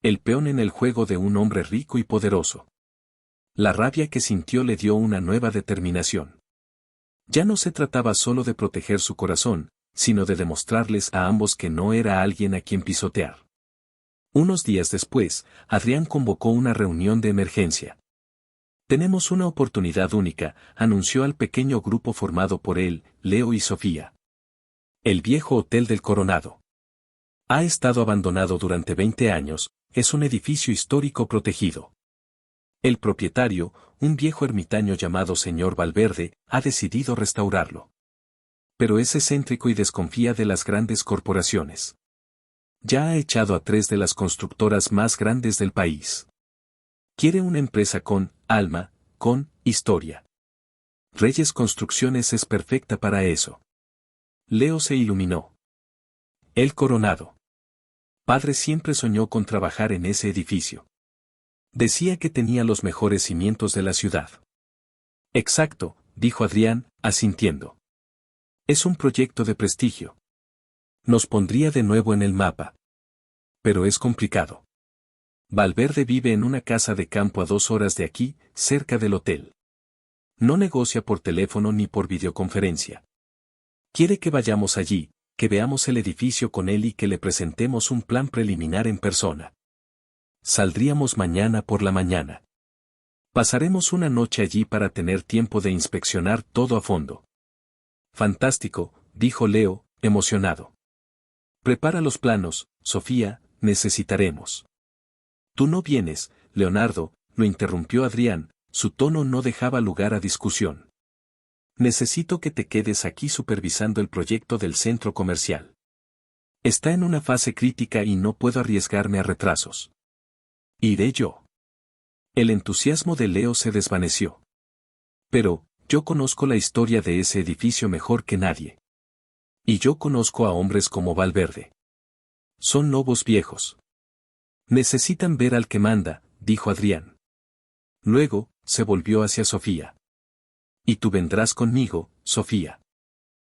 El peón en el juego de un hombre rico y poderoso. La rabia que sintió le dio una nueva determinación. Ya no se trataba solo de proteger su corazón, sino de demostrarles a ambos que no era alguien a quien pisotear. Unos días después, Adrián convocó una reunión de emergencia. Tenemos una oportunidad única, anunció al pequeño grupo formado por él, Leo y Sofía. El viejo Hotel del Coronado. Ha estado abandonado durante 20 años, es un edificio histórico protegido. El propietario, un viejo ermitaño llamado señor Valverde, ha decidido restaurarlo. Pero es excéntrico y desconfía de las grandes corporaciones. Ya ha echado a 3 de las constructoras más grandes del país. Quiere una empresa con alma, con historia. Reyes Construcciones es perfecta para eso. Leo se iluminó. El Coronado. Padre siempre soñó con trabajar en ese edificio. Decía que tenía los mejores cimientos de la ciudad. Exacto, dijo Adrián, asintiendo. Es un proyecto de prestigio. Nos pondría de nuevo en el mapa. Pero es complicado. Valverde vive en una casa de campo a 2 horas de aquí, cerca del hotel. No negocia por teléfono ni por videoconferencia. Quiere que vayamos allí, que veamos el edificio con él y que le presentemos un plan preliminar en persona. Saldríamos mañana por la mañana. Pasaremos una noche allí para tener tiempo de inspeccionar todo a fondo. Fantástico, dijo Leo, emocionado. Prepara los planos, Sofía, necesitaremos. Tú no vienes, Leonardo, lo interrumpió Adrián, su tono no dejaba lugar a discusión. Necesito que te quedes aquí supervisando el proyecto del centro comercial. Está en una fase crítica y no puedo arriesgarme a retrasos. Iré yo. El entusiasmo de Leo se desvaneció. Pero, yo conozco la historia de ese edificio mejor que nadie. Y yo conozco a hombres como Valverde. Son lobos viejos. Necesitan ver al que manda, dijo Adrián. Luego, se volvió hacia Sofía. Y tú vendrás conmigo, Sofía.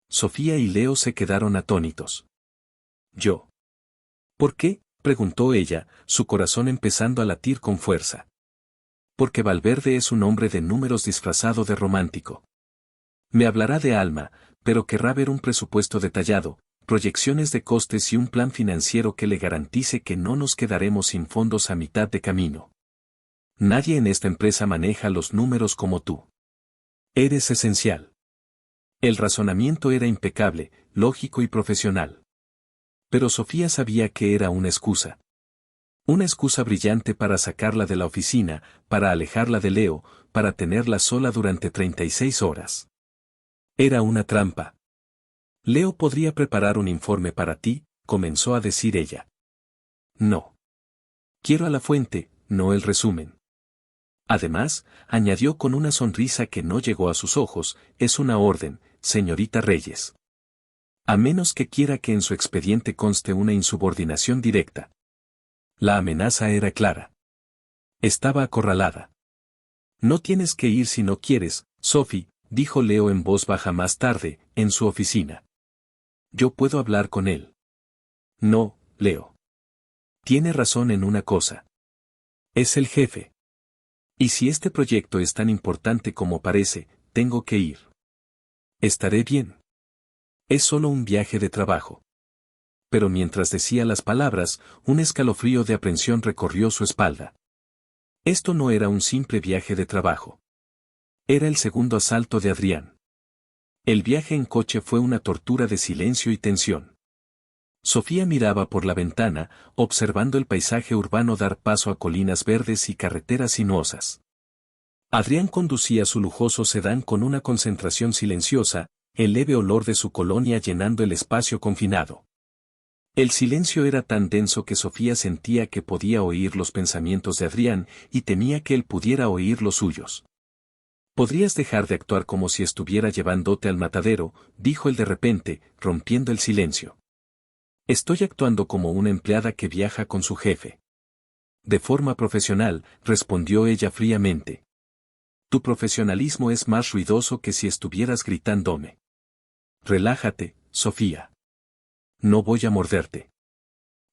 Sofía y Leo se quedaron atónitos. ¿Yo? ¿Por qué?, preguntó ella, su corazón empezando a latir con fuerza. Porque Valverde es un hombre de números disfrazado de romántico. Me hablará de alma, pero querrá ver un presupuesto detallado, proyecciones de costes y un plan financiero que le garantice que no nos quedaremos sin fondos a mitad de camino. Nadie en esta empresa maneja los números como tú. Eres esencial. El razonamiento era impecable, lógico y profesional. Pero Sofía sabía que era una excusa. Una excusa brillante para sacarla de la oficina, para alejarla de Leo, para tenerla sola durante 36 horas. Era una trampa. Leo podría preparar un informe para ti, comenzó a decir ella. No. Quiero a la fuente, no el resumen. Además, añadió con una sonrisa que no llegó a sus ojos, es una orden, señorita Reyes. A menos que quiera que en su expediente conste una insubordinación directa. La amenaza era clara. Estaba acorralada. No tienes que ir si no quieres, Sophie, dijo Leo en voz baja más tarde, en su oficina. Yo puedo hablar con él. No, Leo. Tiene razón en una cosa. Es el jefe. Y si este proyecto es tan importante como parece, tengo que ir. Estaré bien. Es solo un viaje de trabajo. Pero mientras decía las palabras, un escalofrío de aprensión recorrió su espalda. Esto no era un simple viaje de trabajo. Era el segundo asalto de Adrián. El viaje en coche fue una tortura de silencio y tensión. Sofía miraba por la ventana, observando el paisaje urbano dar paso a colinas verdes y carreteras sinuosas. Adrián conducía su lujoso sedán con una concentración silenciosa, el leve olor de su colonia llenando el espacio confinado. El silencio era tan denso que Sofía sentía que podía oír los pensamientos de Adrián y temía que él pudiera oír los suyos. «Podrías dejar de actuar como si estuviera llevándote al matadero», dijo él de repente, rompiendo el silencio. «Estoy actuando como una empleada que viaja con su jefe». De forma profesional, respondió ella fríamente. Tu profesionalismo es más ruidoso que si estuvieras gritándome. Relájate, Sofía. No voy a morderte.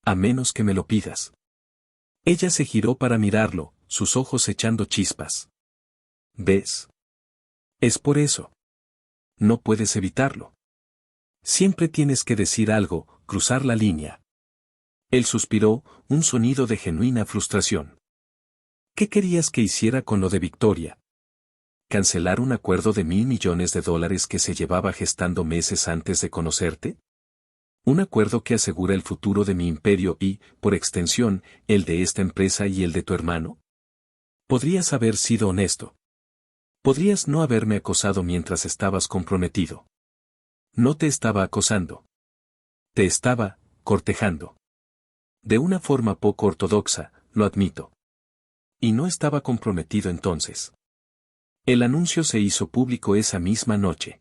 A menos que me lo pidas. Ella se giró para mirarlo, sus ojos echando chispas. ¿Ves? Es por eso. No puedes evitarlo. Siempre tienes que decir algo, cruzar la línea. Él suspiró, un sonido de genuina frustración. ¿Qué querías que hiciera con lo de Victoria? ¿Cancelar un acuerdo de $1.000 millones que se llevaba gestando meses antes de conocerte? Un acuerdo que asegura el futuro de mi imperio y, por extensión, el de esta empresa y el de tu hermano. Podrías haber sido honesto. Podrías no haberme acosado mientras estabas comprometido. No te estaba acosando. Te estaba cortejando. De una forma poco ortodoxa, lo admito. Y no estaba comprometido entonces. El anuncio se hizo público esa misma noche.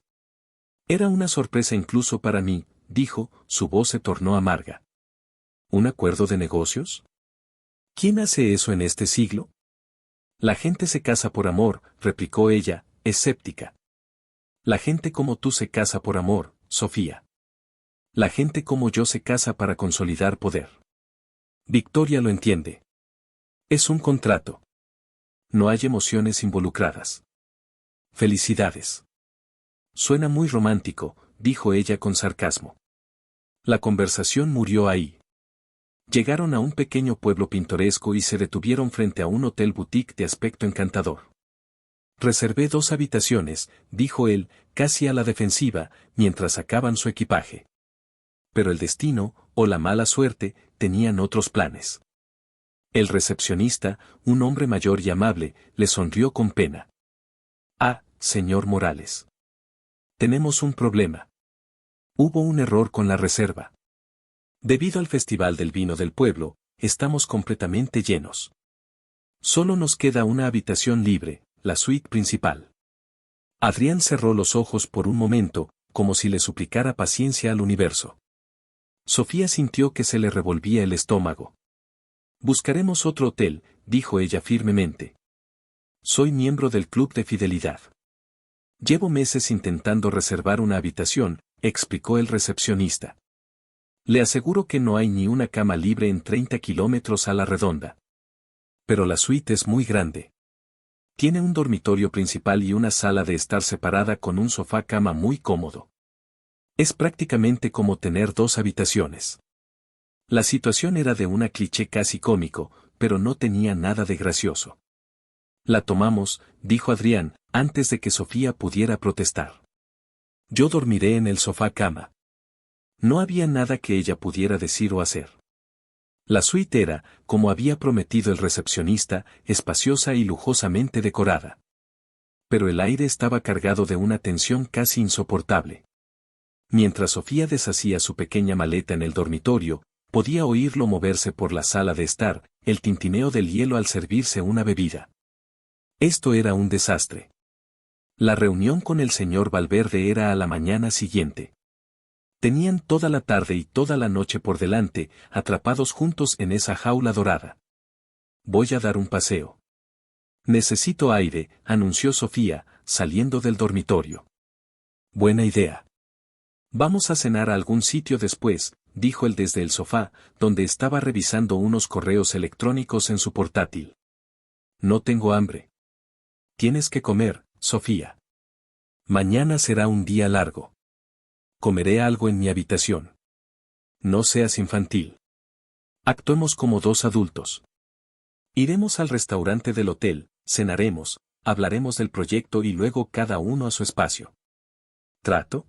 Era una sorpresa incluso para mí, dijo, su voz se tornó amarga. ¿Un acuerdo de negocios? ¿Quién hace eso en este siglo? La gente se casa por amor, replicó ella, escéptica. La gente como tú se casa por amor, Sofía. La gente como yo se casa para consolidar poder. Victoria lo entiende. Es un contrato. No hay emociones involucradas. Felicidades. Suena muy romántico, dijo ella con sarcasmo. La conversación murió ahí. Llegaron a un pequeño pueblo pintoresco y se detuvieron frente a un hotel boutique de aspecto encantador. Reservé 2 habitaciones, dijo él, casi a la defensiva, mientras sacaban su equipaje. Pero el destino, o la mala suerte, tenían otros planes. El recepcionista, un hombre mayor y amable, le sonrió con pena. Ah, señor Morales. Tenemos un problema. Hubo un error con la reserva. Debido al Festival del Vino del pueblo, estamos completamente llenos. Solo nos queda una habitación libre, la suite principal. Adrián cerró los ojos por un momento, como si le suplicara paciencia al universo. Sofía sintió que se le revolvía el estómago. Buscaremos otro hotel, dijo ella firmemente. Soy miembro del club de fidelidad. Llevo meses intentando reservar una habitación, explicó el recepcionista. Le aseguro que no hay ni una cama libre en 30 kilómetros a la redonda. Pero la suite es muy grande. Tiene un dormitorio principal y una sala de estar separada con un sofá-cama muy cómodo. Es prácticamente como tener 2 habitaciones. La situación era de una cliché casi cómico, pero no tenía nada de gracioso. La tomamos, dijo Adrián, antes de que Sofía pudiera protestar. Yo dormiré en el sofá-cama. No había nada que ella pudiera decir o hacer. La suite era, como había prometido el recepcionista, espaciosa y lujosamente decorada. Pero el aire estaba cargado de una tensión casi insoportable. Mientras Sofía deshacía su pequeña maleta en el dormitorio, podía oírlo moverse por la sala de estar, el tintineo del hielo al servirse una bebida. Esto era un desastre. La reunión con el señor Valverde era a la mañana siguiente. Tenían toda la tarde y toda la noche por delante, atrapados juntos en esa jaula dorada. Voy a dar un paseo. Necesito aire, anunció Sofía, saliendo del dormitorio. Buena idea. Vamos a cenar a algún sitio después, dijo él desde el sofá, donde estaba revisando unos correos electrónicos en su portátil. No tengo hambre. Tienes que comer, Sofía. Mañana será un día largo. Comeré algo en mi habitación. No seas infantil. Actuemos como 2 adultos. Iremos al restaurante del hotel, cenaremos, hablaremos del proyecto y luego cada uno a su espacio. ¿Trato?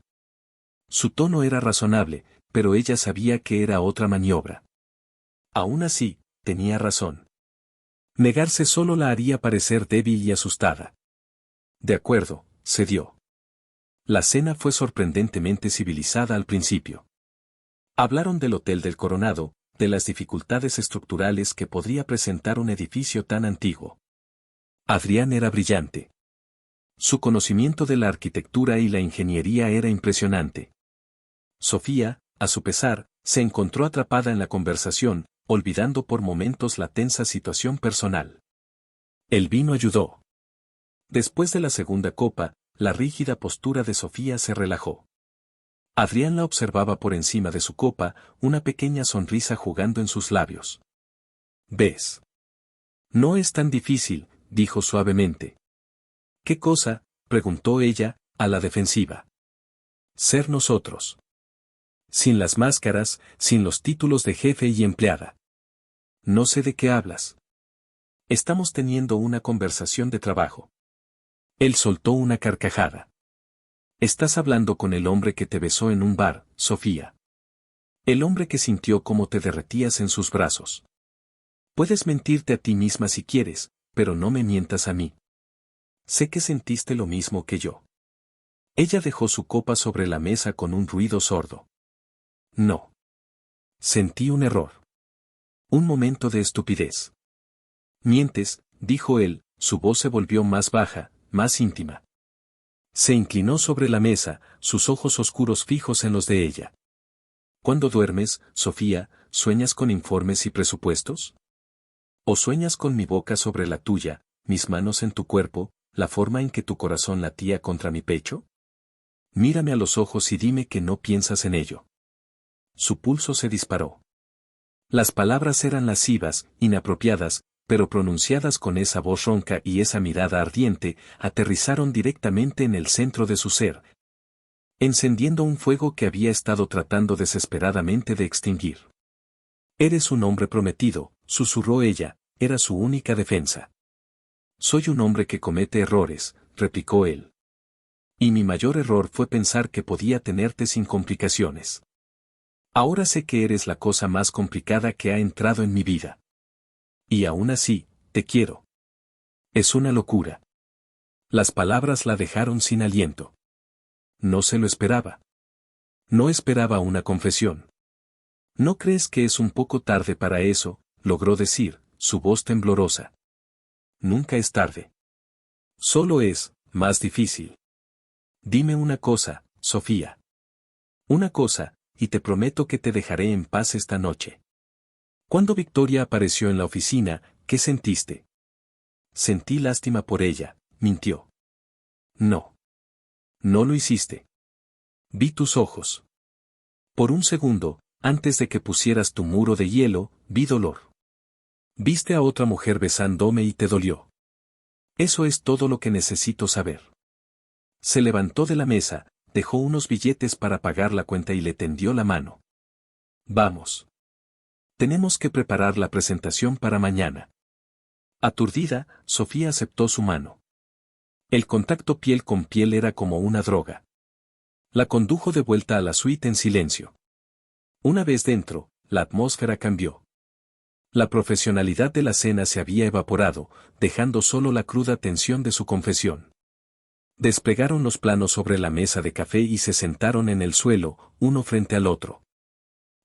Su tono era razonable, pero ella sabía que era otra maniobra. Aún así, tenía razón. Negarse solo la haría parecer débil y asustada. De acuerdo, cedió. La cena fue sorprendentemente civilizada al principio. Hablaron del Hotel del Coronado, de las dificultades estructurales que podría presentar un edificio tan antiguo. Adrián era brillante. Su conocimiento de la arquitectura y la ingeniería era impresionante. Sofía, a su pesar, se encontró atrapada en la conversación, olvidando por momentos la tensa situación personal. El vino ayudó. Después de la segunda copa, la rígida postura de Sofía se relajó. Adrián la observaba por encima de su copa, una pequeña sonrisa jugando en sus labios. ¿Ves? No es tan difícil, dijo suavemente. ¿Qué cosa?, preguntó ella, a la defensiva. Ser nosotros. Sin las máscaras, sin los títulos de jefe y empleada. No sé de qué hablas. Estamos teniendo una conversación de trabajo. Él soltó una carcajada. Estás hablando con el hombre que te besó en un bar, Sofía. El hombre que sintió cómo te derretías en sus brazos. Puedes mentirte a ti misma si quieres, pero no me mientas a mí. Sé que sentiste lo mismo que yo. Ella dejó su copa sobre la mesa con un ruido sordo. No. Sentí un error. Un momento de estupidez. Mientes, dijo él, su voz se volvió más baja, más íntima. Se inclinó sobre la mesa, sus ojos oscuros fijos en los de ella. ¿Cuándo duermes, Sofía, sueñas con informes y presupuestos? ¿O sueñas con mi boca sobre la tuya, mis manos en tu cuerpo, la forma en que tu corazón latía contra mi pecho? Mírame a los ojos y dime que no piensas en ello. Su pulso se disparó. Las palabras eran lascivas, inapropiadas, pero pronunciadas con esa voz ronca y esa mirada ardiente, aterrizaron directamente en el centro de su ser, encendiendo un fuego que había estado tratando desesperadamente de extinguir. Eres un hombre prometido, susurró ella, era su única defensa. Soy un hombre que comete errores, replicó él. Y mi mayor error fue pensar que podía tenerte sin complicaciones. Ahora sé que eres la cosa más complicada que ha entrado en mi vida. Y aún así, te quiero. Es una locura. Las palabras la dejaron sin aliento. No se lo esperaba. No esperaba una confesión. ¿No crees que es un poco tarde para eso?, logró decir, su voz temblorosa. Nunca es tarde. Solo es, más difícil. Dime una cosa, Sofía. Una cosa, y te prometo que te dejaré en paz esta noche. Cuando Victoria apareció en la oficina, ¿qué sentiste? Sentí lástima por ella, mintió. No. No lo hiciste. Vi tus ojos. Por un segundo, antes de que pusieras tu muro de hielo, vi dolor. Viste a otra mujer besándome y te dolió. Eso es todo lo que necesito saber. Se levantó de la mesa, dejó unos billetes para pagar la cuenta y le tendió la mano. Vamos. Tenemos que preparar la presentación para mañana. Aturdida, Sofía aceptó su mano. El contacto piel con piel era como una droga. La condujo de vuelta a la suite en silencio. Una vez dentro, la atmósfera cambió. La profesionalidad de la cena se había evaporado, dejando solo la cruda tensión de su confesión. Desplegaron los planos sobre la mesa de café y se sentaron en el suelo, uno frente al otro.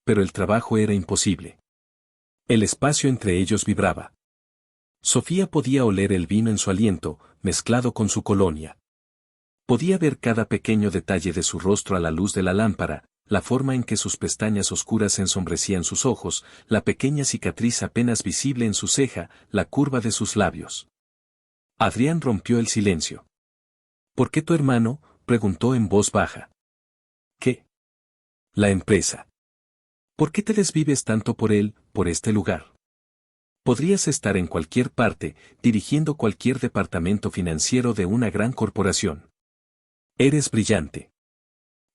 Pero el trabajo era imposible. El espacio entre ellos vibraba. Sofía podía oler el vino en su aliento, mezclado con su colonia. Podía ver cada pequeño detalle de su rostro a la luz de la lámpara, la forma en que sus pestañas oscuras ensombrecían sus ojos, la pequeña cicatriz apenas visible en su ceja, la curva de sus labios. Adrián rompió el silencio. ¿Por qué tu hermano?, preguntó en voz baja. ¿Qué? La empresa. ¿Por qué te desvives tanto por él, por este lugar? Podrías estar en cualquier parte, dirigiendo cualquier departamento financiero de una gran corporación. Eres brillante.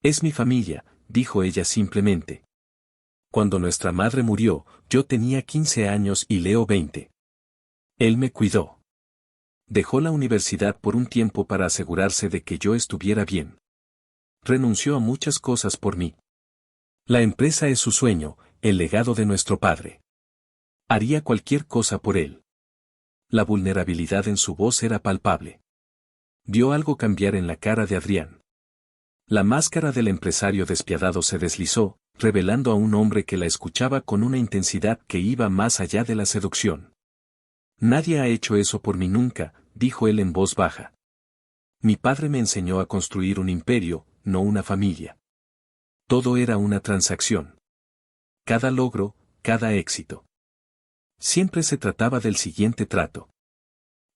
Es mi familia, dijo ella simplemente. Cuando nuestra madre murió, yo tenía 15 años y Leo 20. Él me cuidó. Dejó la universidad por un tiempo para asegurarse de que yo estuviera bien. Renunció a muchas cosas por mí. La empresa es su sueño, el legado de nuestro padre. Haría cualquier cosa por él. La vulnerabilidad en su voz era palpable. Vio algo cambiar en la cara de Adrián. La máscara del empresario despiadado se deslizó, revelando a un hombre que la escuchaba con una intensidad que iba más allá de la seducción. Nadie ha hecho eso por mí nunca, dijo él en voz baja. Mi padre me enseñó a construir un imperio, no una familia. Todo era una transacción. Cada logro, cada éxito. Siempre se trataba del siguiente trato.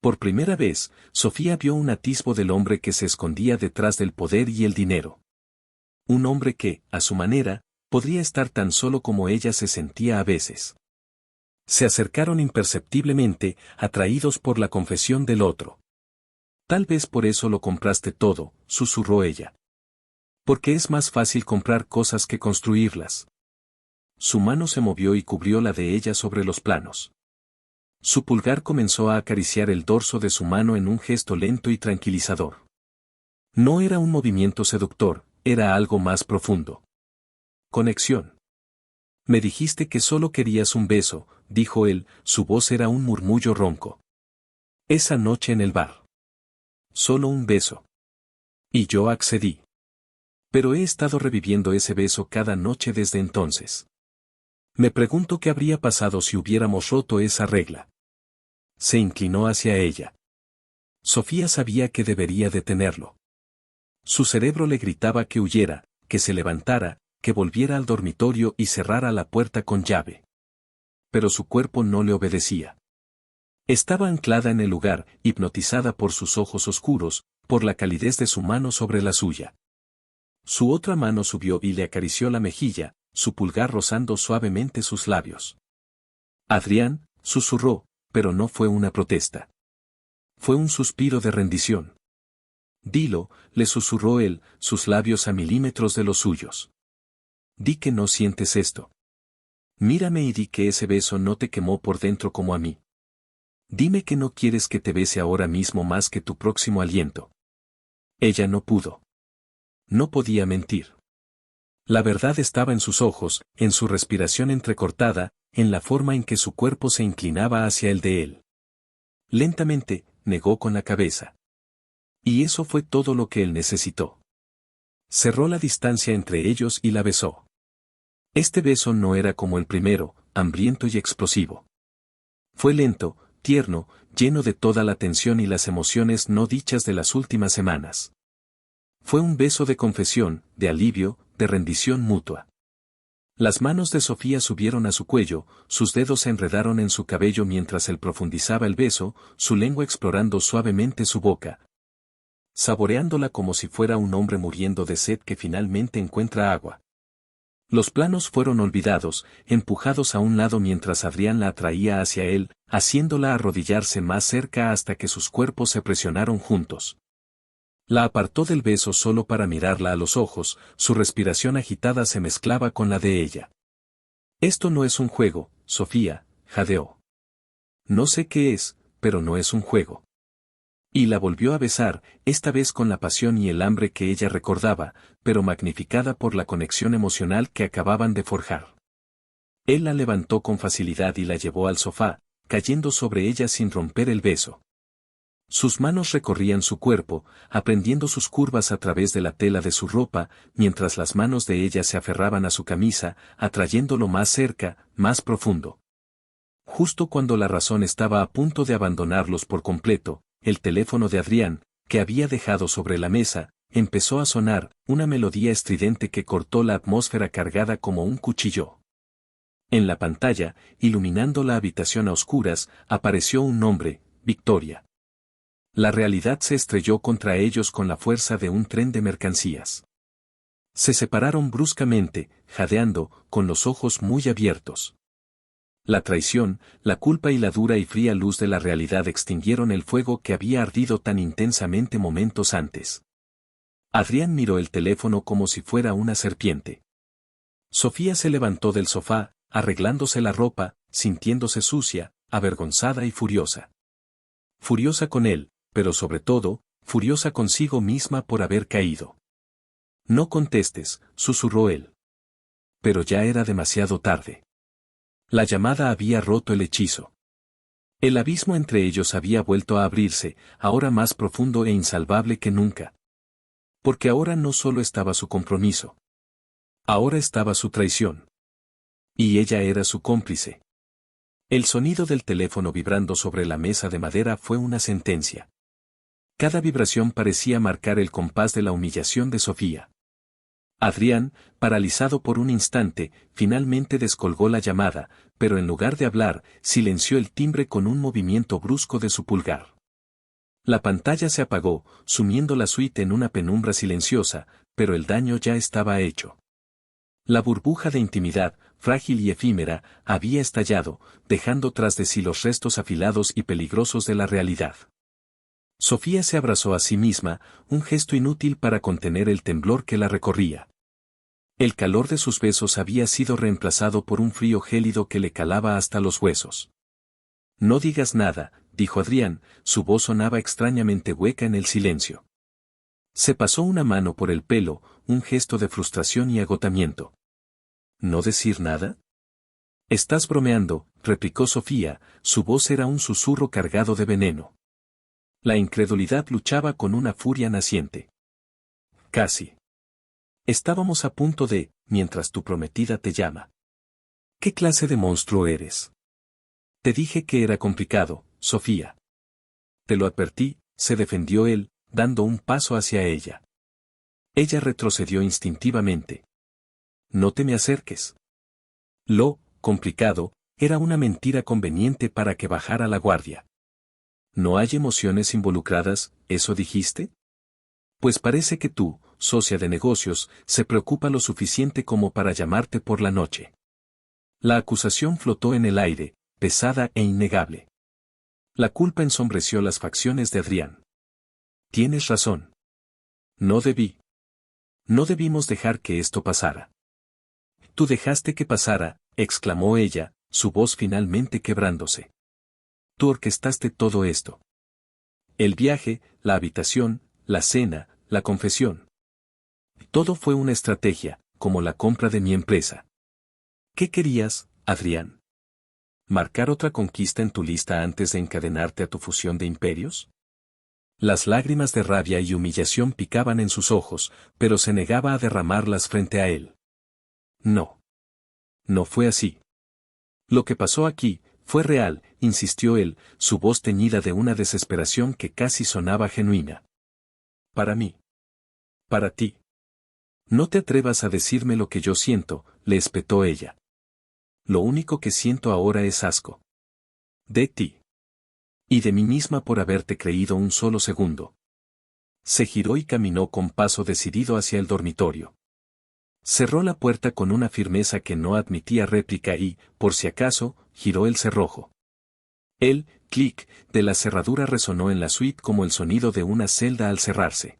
Por primera vez, Sofía vio un atisbo del hombre que se escondía detrás del poder y el dinero. Un hombre que, a su manera, podría estar tan solo como ella se sentía a veces. Se acercaron imperceptiblemente, atraídos por la confesión del otro. Tal vez por eso lo compraste todo, susurró ella. Porque es más fácil comprar cosas que construirlas. Su mano se movió y cubrió la de ella sobre los planos. Su pulgar comenzó a acariciar el dorso de su mano en un gesto lento y tranquilizador. No era un movimiento seductor, era algo más profundo. Conexión. Me dijiste que solo querías un beso, dijo él, su voz era un murmullo ronco. Esa noche en el bar. Solo un beso. Y yo accedí. Pero he estado reviviendo ese beso cada noche desde entonces. Me pregunto qué habría pasado si hubiéramos roto esa regla. Se inclinó hacia ella. Sofía sabía que debería detenerlo. Su cerebro le gritaba que huyera, que se levantara, que volviera al dormitorio y cerrara la puerta con llave. Pero su cuerpo no le obedecía. Estaba anclada en el lugar, hipnotizada por sus ojos oscuros, por la calidez de su mano sobre la suya. Su otra mano subió y le acarició la mejilla, su pulgar rozando suavemente sus labios. Adrián, susurró, pero no fue una protesta. Fue un suspiro de rendición. Dilo, le susurró él, sus labios a milímetros de los suyos. Di que no sientes esto. Mírame y di que ese beso no te quemó por dentro como a mí. Dime que no quieres que te bese ahora mismo más que tu próximo aliento. Ella no pudo. No podía mentir. La verdad estaba en sus ojos, en su respiración entrecortada, en la forma en que su cuerpo se inclinaba hacia el de él. Lentamente, negó con la cabeza. Y eso fue todo lo que él necesitó. Cerró la distancia entre ellos y la besó. Este beso no era como el primero, hambriento y explosivo. Fue lento, tierno, lleno de toda la tensión y las emociones no dichas de las últimas semanas. Fue un beso de confesión, de alivio, de rendición mutua. Las manos de Sofía subieron a su cuello, sus dedos se enredaron en su cabello mientras él profundizaba el beso, su lengua explorando suavemente su boca, saboreándola como si fuera un hombre muriendo de sed que finalmente encuentra agua. Los planos fueron olvidados, empujados a un lado mientras Adrián la atraía hacia él, haciéndola arrodillarse más cerca hasta que sus cuerpos se presionaron juntos. La apartó del beso solo para mirarla a los ojos, su respiración agitada se mezclaba con la de ella. Esto no es un juego, Sofía, jadeó. No sé qué es, pero no es un juego. Y la volvió a besar, esta vez con la pasión y el hambre que ella recordaba, pero magnificada por la conexión emocional que acababan de forjar. Él la levantó con facilidad y la llevó al sofá, cayendo sobre ella sin romper el beso. Sus manos recorrían su cuerpo, aprendiendo sus curvas a través de la tela de su ropa, mientras las manos de ella se aferraban a su camisa, atrayéndolo más cerca, más profundo. Justo cuando la razón estaba a punto de abandonarlos por completo, el teléfono de Adrián, que había dejado sobre la mesa, empezó a sonar, una melodía estridente que cortó la atmósfera cargada como un cuchillo. En la pantalla, iluminando la habitación a oscuras, apareció un nombre, Victoria. La realidad se estrelló contra ellos con la fuerza de un tren de mercancías. Se separaron bruscamente, jadeando, con los ojos muy abiertos. La traición, la culpa y la dura y fría luz de la realidad extinguieron el fuego que había ardido tan intensamente momentos antes. Adrián miró el teléfono como si fuera una serpiente. Sofía se levantó del sofá, arreglándose la ropa, sintiéndose sucia, avergonzada y furiosa. Furiosa con él, pero sobre todo, furiosa consigo misma por haber caído. No contestes, susurró él. Pero ya era demasiado tarde. La llamada había roto el hechizo. El abismo entre ellos había vuelto a abrirse, ahora más profundo e insalvable que nunca. Porque ahora no solo estaba su compromiso. Ahora estaba su traición. Y ella era su cómplice. El sonido del teléfono vibrando sobre la mesa de madera fue una sentencia. Cada vibración parecía marcar el compás de la humillación de Sofía. Adrián, paralizado por un instante, finalmente descolgó la llamada, pero en lugar de hablar, silenció el timbre con un movimiento brusco de su pulgar. La pantalla se apagó, sumiendo la suite en una penumbra silenciosa, pero el daño ya estaba hecho. La burbuja de intimidad, frágil y efímera, había estallado, dejando tras de sí los restos afilados y peligrosos de la realidad. Sofía se abrazó a sí misma, un gesto inútil para contener el temblor que la recorría. El calor de sus besos había sido reemplazado por un frío gélido que le calaba hasta los huesos. No digas nada, dijo Adrián, su voz sonaba extrañamente hueca en el silencio. Se pasó una mano por el pelo, un gesto de frustración y agotamiento. ¿No decir nada? Estás bromeando, replicó Sofía, su voz era un susurro cargado de veneno. La incredulidad luchaba con una furia naciente. Casi. Estábamos a punto de, mientras tu prometida te llama. ¿Qué clase de monstruo eres? Te dije que era complicado, Sofía. Te lo advertí, se defendió él, dando un paso hacia ella. Ella retrocedió instintivamente. No te me acerques. Lo complicado era una mentira conveniente para que bajara la guardia. ¿No hay emociones involucradas, eso dijiste? Pues parece que tú, socia de negocios, se preocupa lo suficiente como para llamarte por la noche. La acusación flotó en el aire, pesada e innegable. La culpa ensombreció las facciones de Adrián. Tienes razón. No debí. No debimos dejar que esto pasara. Tú dejaste que pasara, exclamó ella, su voz finalmente quebrándose. Tú orquestaste todo esto. El viaje, la habitación, la cena, la confesión. Todo fue una estrategia, como la compra de mi empresa. ¿Qué querías, Adrián? ¿Marcar otra conquista en tu lista antes de encadenarte a tu fusión de imperios? Las lágrimas de rabia y humillación picaban en sus ojos, pero se negaba a derramarlas frente a él. No. No fue así. Lo que pasó aquí, fue real, insistió él, su voz teñida de una desesperación que casi sonaba genuina. Para mí. Para ti. No te atrevas a decirme lo que yo siento, le espetó ella. Lo único que siento ahora es asco. De ti. Y de mí misma por haberte creído un solo segundo. Se giró y caminó con paso decidido hacia el dormitorio. Cerró la puerta con una firmeza que no admitía réplica y, por si acaso, giró el cerrojo. El clic de la cerradura resonó en la suite como el sonido de una celda al cerrarse.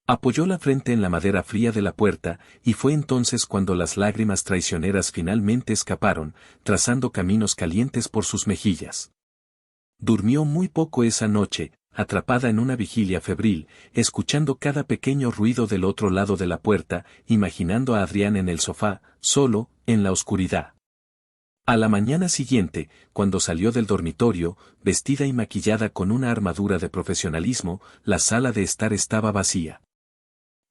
Apoyó la frente en la madera fría de la puerta, y fue entonces cuando las lágrimas traicioneras finalmente escaparon, trazando caminos calientes por sus mejillas. Durmió muy poco esa noche, atrapada en una vigilia febril, escuchando cada pequeño ruido del otro lado de la puerta, imaginando a Adrián en el sofá, solo, en la oscuridad. A la mañana siguiente, cuando salió del dormitorio, vestida y maquillada con una armadura de profesionalismo, la sala de estar estaba vacía.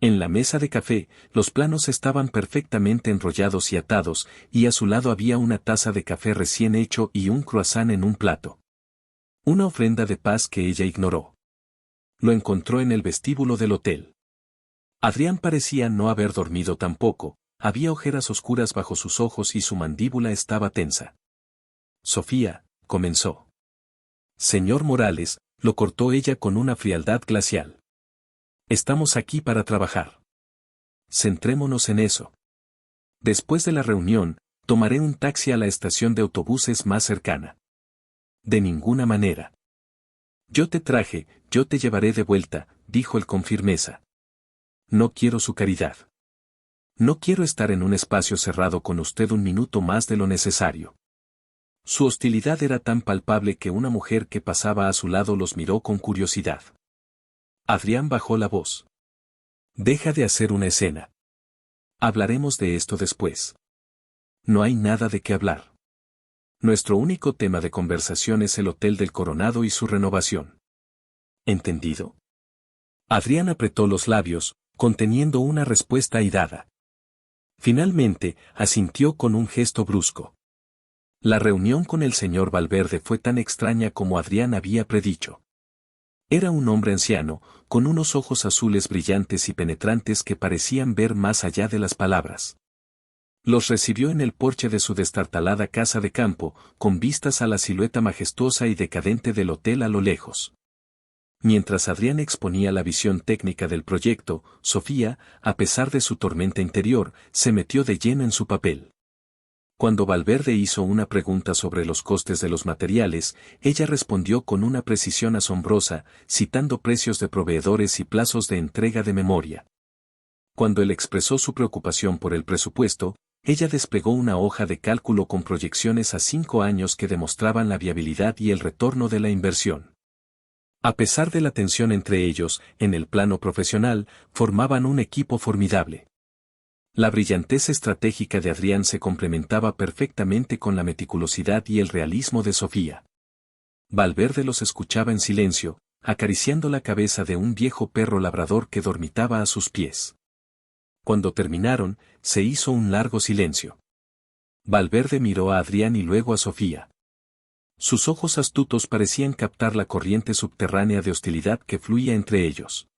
En la mesa de café, los planos estaban perfectamente enrollados y atados, y a su lado había una taza de café recién hecho y un croissant en un plato. Una ofrenda de paz que ella ignoró. Lo encontró en el vestíbulo del hotel. Adrián parecía no haber dormido tampoco, había ojeras oscuras bajo sus ojos y su mandíbula estaba tensa. Sofía, comenzó. Señor Morales, lo cortó ella con una frialdad glacial. Estamos aquí para trabajar. Centrémonos en eso. Después de la reunión, tomaré un taxi a la estación de autobuses más cercana. De ninguna manera. Yo te traje, yo te llevaré de vuelta, dijo él con firmeza. No quiero su caridad. No quiero estar en un espacio cerrado con usted un minuto más de lo necesario. Su hostilidad era tan palpable que una mujer que pasaba a su lado los miró con curiosidad. Adrián bajó la voz. Deja de hacer una escena. Hablaremos de esto después. No hay nada de qué hablar. Nuestro único tema de conversación es el Hotel del Coronado y su renovación. ¿Entendido? Adrián apretó los labios, conteniendo una respuesta airada. Finalmente, asintió con un gesto brusco. La reunión con el señor Valverde fue tan extraña como Adrián había predicho. Era un hombre anciano, con unos ojos azules brillantes y penetrantes que parecían ver más allá de las palabras. Los recibió en el porche de su destartalada casa de campo, con vistas a la silueta majestuosa y decadente del hotel a lo lejos. Mientras Adrián exponía la visión técnica del proyecto, Sofía, a pesar de su tormenta interior, se metió de lleno en su papel. Cuando Valverde hizo una pregunta sobre los costes de los materiales, ella respondió con una precisión asombrosa, citando precios de proveedores y plazos de entrega de memoria. Cuando él expresó su preocupación por el presupuesto, ella desplegó una hoja de cálculo con proyecciones a 5 años que demostraban la viabilidad y el retorno de la inversión. A pesar de la tensión entre ellos, en el plano profesional, formaban un equipo formidable. La brillantez estratégica de Adrián se complementaba perfectamente con la meticulosidad y el realismo de Sofía. Valverde los escuchaba en silencio, acariciando la cabeza de un viejo perro labrador que dormitaba a sus pies. Cuando terminaron, se hizo un largo silencio. Valverde miró a Adrián y luego a Sofía. Sus ojos astutos parecían captar la corriente subterránea de hostilidad que fluía entre ellos.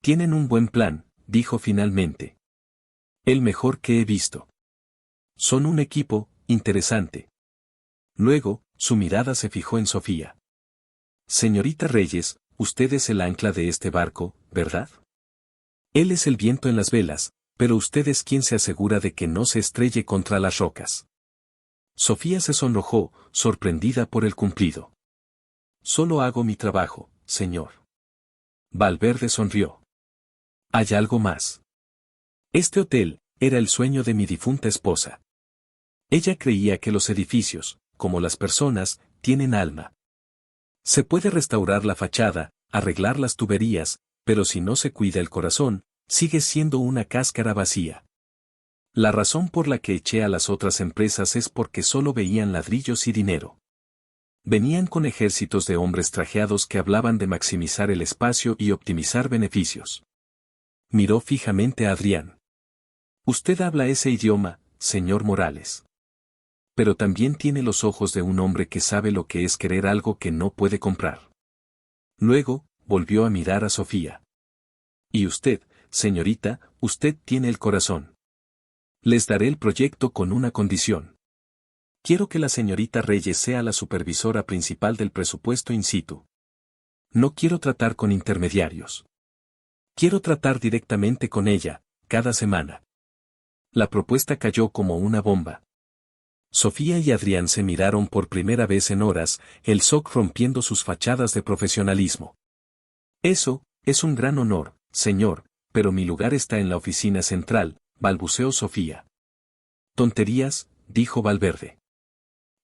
«Tienen un buen plan», dijo finalmente. «El mejor que he visto. Son un equipo, interesante». Luego, su mirada se fijó en Sofía. «Señorita Reyes, usted es el ancla de este barco, ¿verdad? Él es el viento en las velas, pero usted es quien se asegura de que no se estrelle contra las rocas». Sofía se sonrojó, sorprendida por el cumplido. «Solo hago mi trabajo, señor». Valverde sonrió. «¿Hay algo más?» Este hotel era el sueño de mi difunta esposa. Ella creía que los edificios, como las personas, tienen alma. Se puede restaurar la fachada, arreglar las tuberías, pero si no se cuida el corazón, sigue siendo una cáscara vacía. La razón por la que eché a las otras empresas es porque solo veían ladrillos y dinero. Venían con ejércitos de hombres trajeados que hablaban de maximizar el espacio y optimizar beneficios. Miró fijamente a Adrián. «Usted habla ese idioma, señor Morales. Pero también tiene los ojos de un hombre que sabe lo que es querer algo que no puede comprar». Luego, volvió a mirar a Sofía. «Y usted, señorita, usted tiene el corazón. Les daré el proyecto con una condición. Quiero que la señorita Reyes sea la supervisora principal del presupuesto in situ. No quiero tratar con intermediarios. Quiero tratar directamente con ella, cada semana». La propuesta cayó como una bomba. Sofía y Adrián se miraron por primera vez en horas, el shock rompiendo sus fachadas de profesionalismo. «Eso, es un gran honor, señor, pero mi lugar está en la oficina central», balbuceó Sofía. «Tonterías», dijo Valverde.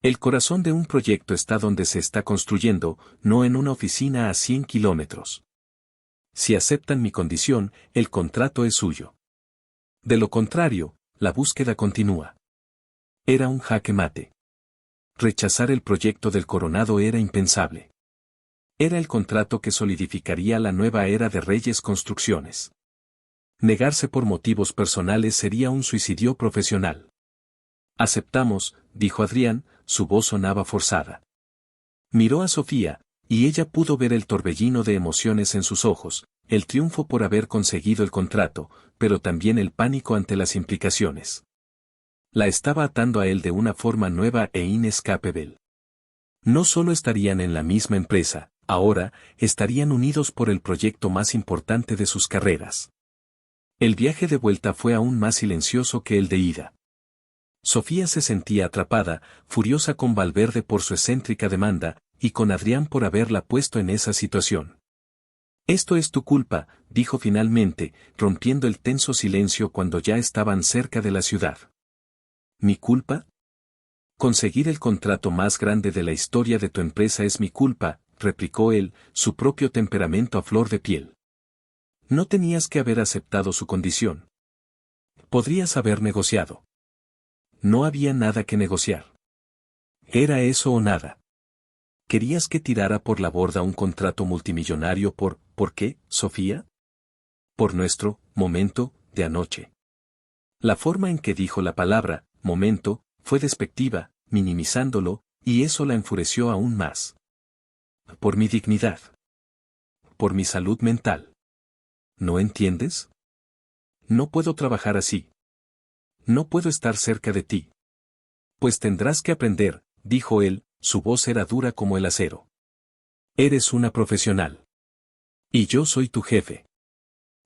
«El corazón de un proyecto está donde se está construyendo, no en una oficina a 100 kilómetros. Si aceptan mi condición, el contrato es suyo. De lo contrario, la búsqueda continúa». Era un jaque mate. Rechazar el proyecto del Coronado era impensable. Era el contrato que solidificaría la nueva era de Reyes Construcciones. Negarse por motivos personales sería un suicidio profesional. «Aceptamos», dijo Adrián, su voz sonaba forzada. Miró a Sofía, y ella pudo ver el torbellino de emociones en sus ojos, el triunfo por haber conseguido el contrato, pero también el pánico ante las implicaciones. La estaba atando a él de una forma nueva e inescapable. No solo estarían en la misma empresa, ahora, estarían unidos por el proyecto más importante de sus carreras. El viaje de vuelta fue aún más silencioso que el de ida. Sofía se sentía atrapada, furiosa con Valverde por su excéntrica demanda, y con Adrián por haberla puesto en esa situación. «Esto es tu culpa», dijo finalmente, rompiendo el tenso silencio cuando ya estaban cerca de la ciudad. «¿Mi culpa? Conseguir el contrato más grande de la historia de tu empresa es mi culpa», replicó él, su propio temperamento a flor de piel. «No tenías que haber aceptado su condición. Podrías haber negociado». No había nada que negociar. Era eso o nada. ¿Querías que tirara por la borda un contrato multimillonario ¿por qué, Sofía? Por nuestro momento de anoche. La forma en que dijo la palabra momento fue despectiva, minimizándolo, y eso la enfureció aún más. Por mi dignidad. por mi salud mental. ¿No entiendes? No puedo trabajar así. No puedo estar cerca de ti. Pues tendrás que aprender, dijo él, su voz era dura como el acero. Eres una profesional. Y yo soy tu jefe.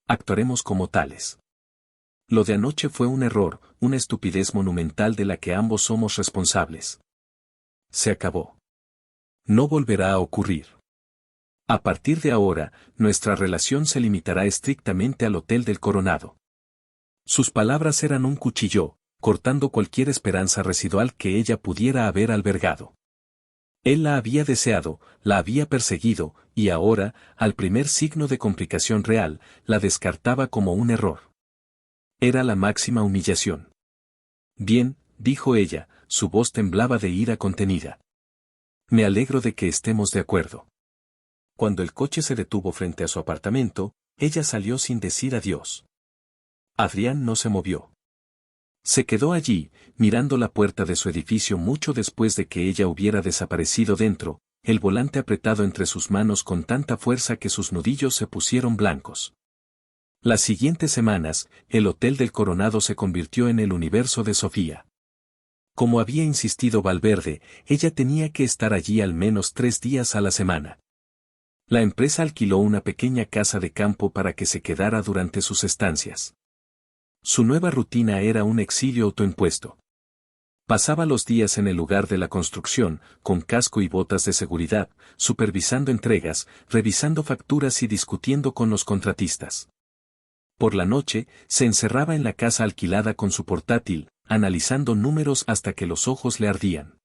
Actuaremos como tales. Lo de anoche fue un error, una estupidez monumental de la que ambos somos responsables. Se acabó. No volverá a ocurrir. A partir de ahora, nuestra relación se limitará estrictamente al Hotel del Coronado. Sus palabras eran un cuchillo, cortando cualquier esperanza residual que ella pudiera haber albergado. Él la había deseado, la había perseguido, y ahora, al primer signo de complicación real, la descartaba como un error. Era la máxima humillación. Bien, dijo ella, su voz temblaba de ira contenida. Me alegro de que estemos de acuerdo. Cuando el coche se detuvo frente a su apartamento, ella salió sin decir adiós. Adrián no se movió. Se quedó allí, mirando la puerta de su edificio mucho después de que ella hubiera desaparecido dentro, el volante apretado entre sus manos con tanta fuerza que sus nudillos se pusieron blancos. Las siguientes semanas, el Hotel del Coronado se convirtió en el universo de Sofía. Como había insistido Valverde, ella tenía que estar allí al menos 3 días a la semana. La empresa alquiló una pequeña casa de campo para que se quedara durante sus estancias. Su nueva rutina era un exilio autoimpuesto. Pasaba los días en el lugar de la construcción, con casco y botas de seguridad, supervisando entregas, revisando facturas y discutiendo con los contratistas. Por la noche, se encerraba en la casa alquilada con su portátil, analizando números hasta que los ojos le ardían.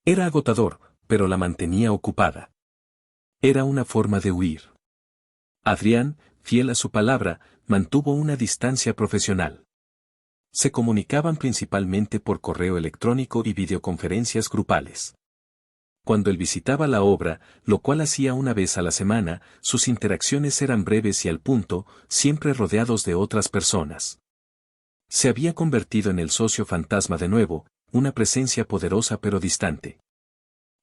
Era agotador, pero la mantenía ocupada. Era una forma de huir. Adrián, fiel a su palabra, mantuvo una distancia profesional. Se comunicaban principalmente por correo electrónico y videoconferencias grupales. Cuando él visitaba la obra, lo cual hacía una vez a la semana, sus interacciones eran breves y al punto, siempre rodeados de otras personas. Se había convertido en el socio fantasma de nuevo, una presencia poderosa pero distante.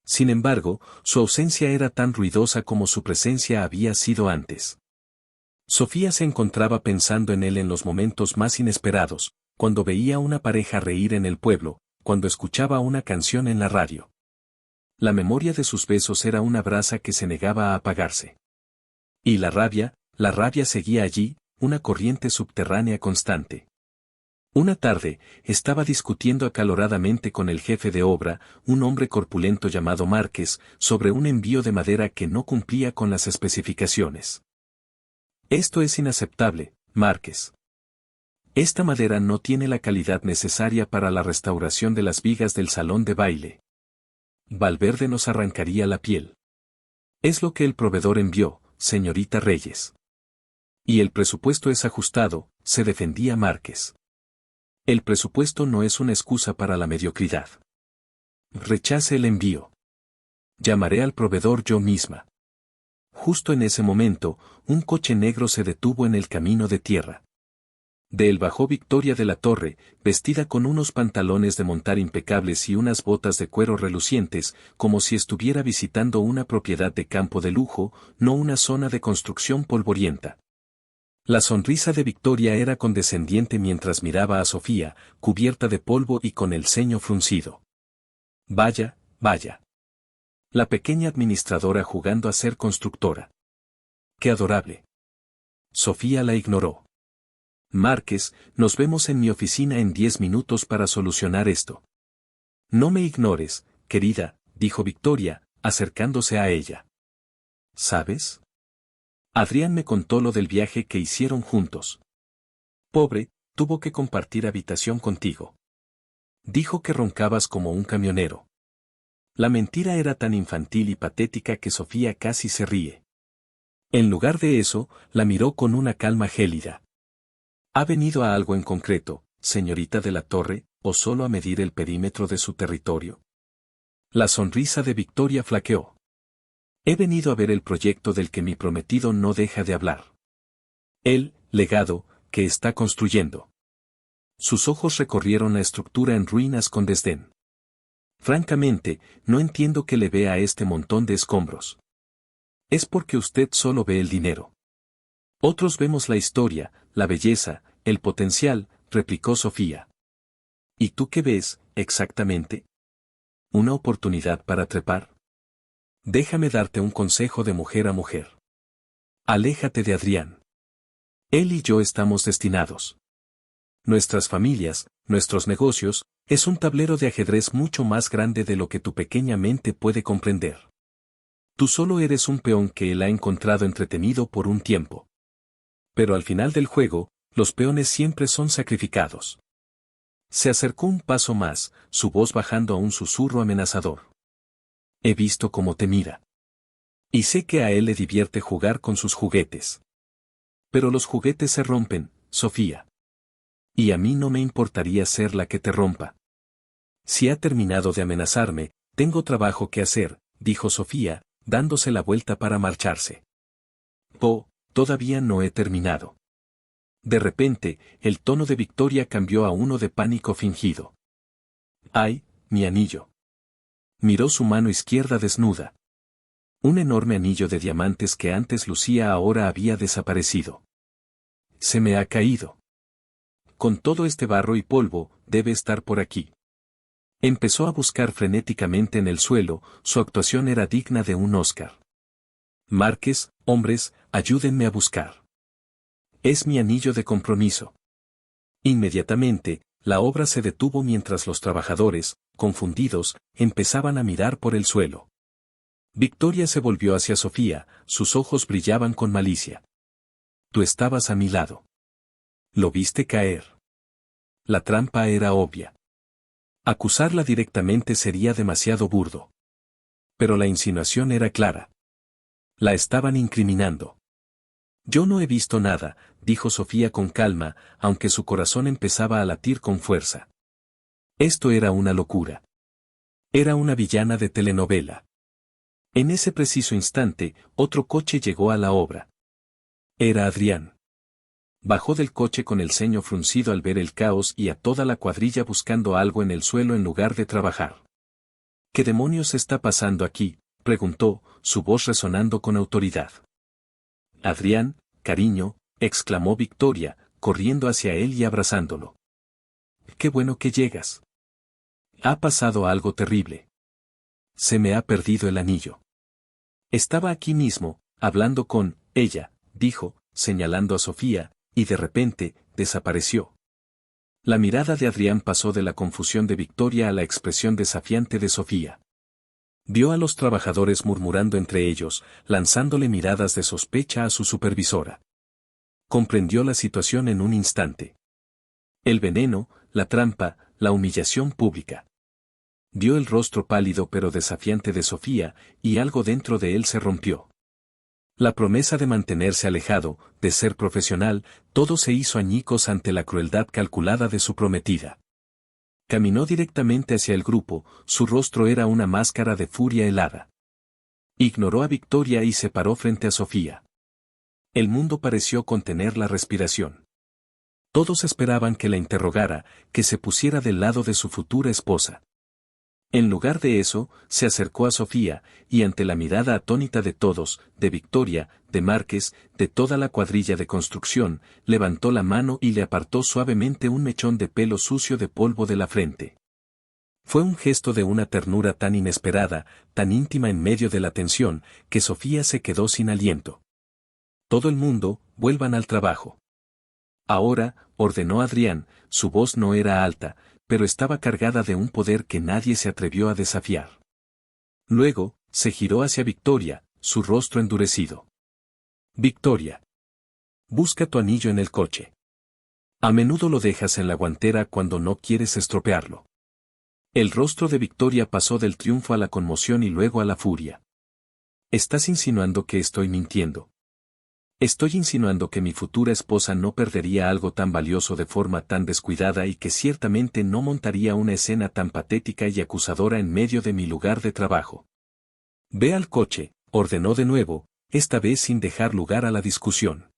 Sin embargo, su ausencia era tan ruidosa como su presencia había sido antes. Sofía se encontraba pensando en él en los momentos más inesperados, cuando veía a una pareja reír en el pueblo, cuando escuchaba una canción en la radio. La memoria de sus besos era una brasa que se negaba a apagarse. Y la rabia seguía allí, una corriente subterránea constante. Una tarde, estaba discutiendo acaloradamente con el jefe de obra, un hombre corpulento llamado Márquez, sobre un envío de madera que no cumplía con las especificaciones. Esto es inaceptable, Márquez. Esta madera no tiene la calidad necesaria para la restauración de las vigas del salón de baile. Valverde nos arrancaría la piel. Es lo que el proveedor envió, señorita Reyes. Y el presupuesto es ajustado, se defendía Márquez. El presupuesto no es una excusa para la mediocridad. Rechace el envío. Llamaré al proveedor yo misma. Justo en ese momento, un coche negro se detuvo en el camino de tierra. De él bajó Victoria de la Torre, vestida con unos pantalones de montar impecables y unas botas de cuero relucientes, como si estuviera visitando una propiedad de campo de lujo, no una zona de construcción polvorienta. La sonrisa de Victoria era condescendiente mientras miraba a Sofía, cubierta de polvo y con el ceño fruncido. Vaya, vaya. La pequeña administradora jugando a ser constructora. ¡Qué adorable! Sofía la ignoró. Márquez, nos vemos en mi oficina en 10 minutos para solucionar esto. No me ignores, querida, dijo Victoria, acercándose a ella. ¿Sabes? Adrián me contó lo del viaje que hicieron juntos. Pobre, tuvo que compartir habitación contigo. Dijo que roncabas como un camionero. La mentira era tan infantil y patética que Sofía casi se ríe. En lugar de eso, la miró con una calma gélida. ¿Ha venido a algo en concreto, señorita de la Torre, o solo a medir el perímetro de su territorio? La sonrisa de Victoria flaqueó. He venido a ver el proyecto del que mi prometido no deja de hablar. El legado que está construyendo. Sus ojos recorrieron la estructura en ruinas con desdén. Francamente, no entiendo que le vea a este montón de escombros. Es porque usted solo ve el dinero. Otros vemos la historia, la belleza, el potencial, replicó Sofía. ¿Y tú qué ves, exactamente? ¿Una oportunidad para trepar? Déjame darte un consejo de mujer a mujer. Aléjate de Adrián. Él y yo estamos destinados. Nuestras familias, nuestros negocios, es un tablero de ajedrez mucho más grande de lo que tu pequeña mente puede comprender. Tú solo eres un peón que él ha encontrado entretenido por un tiempo. Pero al final del juego, los peones siempre son sacrificados. Se acercó un paso más, su voz bajando a un susurro amenazador. He visto cómo te mira. Y sé que a él le divierte jugar con sus juguetes. Pero los juguetes se rompen, Sofía. Y a mí no me importaría ser la que te rompa. Si ha terminado de amenazarme, tengo trabajo que hacer, dijo Sofía, dándose la vuelta para marcharse. Todavía no he terminado. De repente, el tono de Victoria cambió a uno de pánico fingido. ¡Ay, mi anillo! Miró su mano izquierda desnuda. Un enorme anillo de diamantes que antes lucía ahora había desaparecido. Se me ha caído. Con todo este barro y polvo, debe estar por aquí. Empezó a buscar frenéticamente en el suelo, su actuación era digna de un Oscar. Márquez, hombres, ayúdenme a buscar. Es mi anillo de compromiso. Inmediatamente, la obra se detuvo mientras los trabajadores, confundidos, empezaban a mirar por el suelo. Victoria se volvió hacia Sofía, sus ojos brillaban con malicia. Tú estabas a mi lado. Lo viste caer. La trampa era obvia. Acusarla directamente sería demasiado burdo. Pero la insinuación era clara. La estaban incriminando. Yo no he visto nada, dijo Sofía con calma, aunque su corazón empezaba a latir con fuerza. Esto era una locura. Era una villana de telenovela. En ese preciso instante, otro coche llegó a la obra. Era Adrián. Bajó del coche con el ceño fruncido al ver el caos y a toda la cuadrilla buscando algo en el suelo en lugar de trabajar. ¿Qué demonios está pasando aquí?, preguntó, su voz resonando con autoridad. Adrián, cariño, exclamó Victoria, corriendo hacia él y abrazándolo. Qué bueno que llegas. Ha pasado algo terrible. Se me ha perdido el anillo. Estaba aquí mismo, hablando con ella, dijo, señalando a Sofía, y de repente, desapareció. La mirada de Adrián pasó de la confusión de Victoria a la expresión desafiante de Sofía. Vio a los trabajadores murmurando entre ellos, lanzándole miradas de sospecha a su supervisora. Comprendió la situación en un instante. El veneno, la trampa, la humillación pública. Vio el rostro pálido pero desafiante de Sofía, y algo dentro de él se rompió. La promesa de mantenerse alejado, de ser profesional, todo se hizo añicos ante la crueldad calculada de su prometida. Caminó directamente hacia el grupo, su rostro era una máscara de furia helada. Ignoró a Victoria y se paró frente a Sofía. El mundo pareció contener la respiración. Todos esperaban que la interrogara, que se pusiera del lado de su futura esposa. En lugar de eso, se acercó a Sofía, y ante la mirada atónita de todos, de Victoria, de Márquez, de toda la cuadrilla de construcción, levantó la mano y le apartó suavemente un mechón de pelo sucio de polvo de la frente. Fue un gesto de una ternura tan inesperada, tan íntima en medio de la tensión, que Sofía se quedó sin aliento. Todo el mundo, vuelvan al trabajo. Ahora, ordenó Adrián, su voz no era alta, pero estaba cargada de un poder que nadie se atrevió a desafiar. Luego, se giró hacia Victoria, su rostro endurecido. Victoria. Busca tu anillo en el coche. A menudo lo dejas en la guantera cuando no quieres estropearlo. El rostro de Victoria pasó del triunfo a la conmoción y luego a la furia. ¿Estás insinuando que estoy mintiendo? Estoy insinuando que mi futura esposa no perdería algo tan valioso de forma tan descuidada y que ciertamente no montaría una escena tan patética y acusadora en medio de mi lugar de trabajo. Ve al coche, ordenó de nuevo, esta vez sin dejar lugar a la discusión.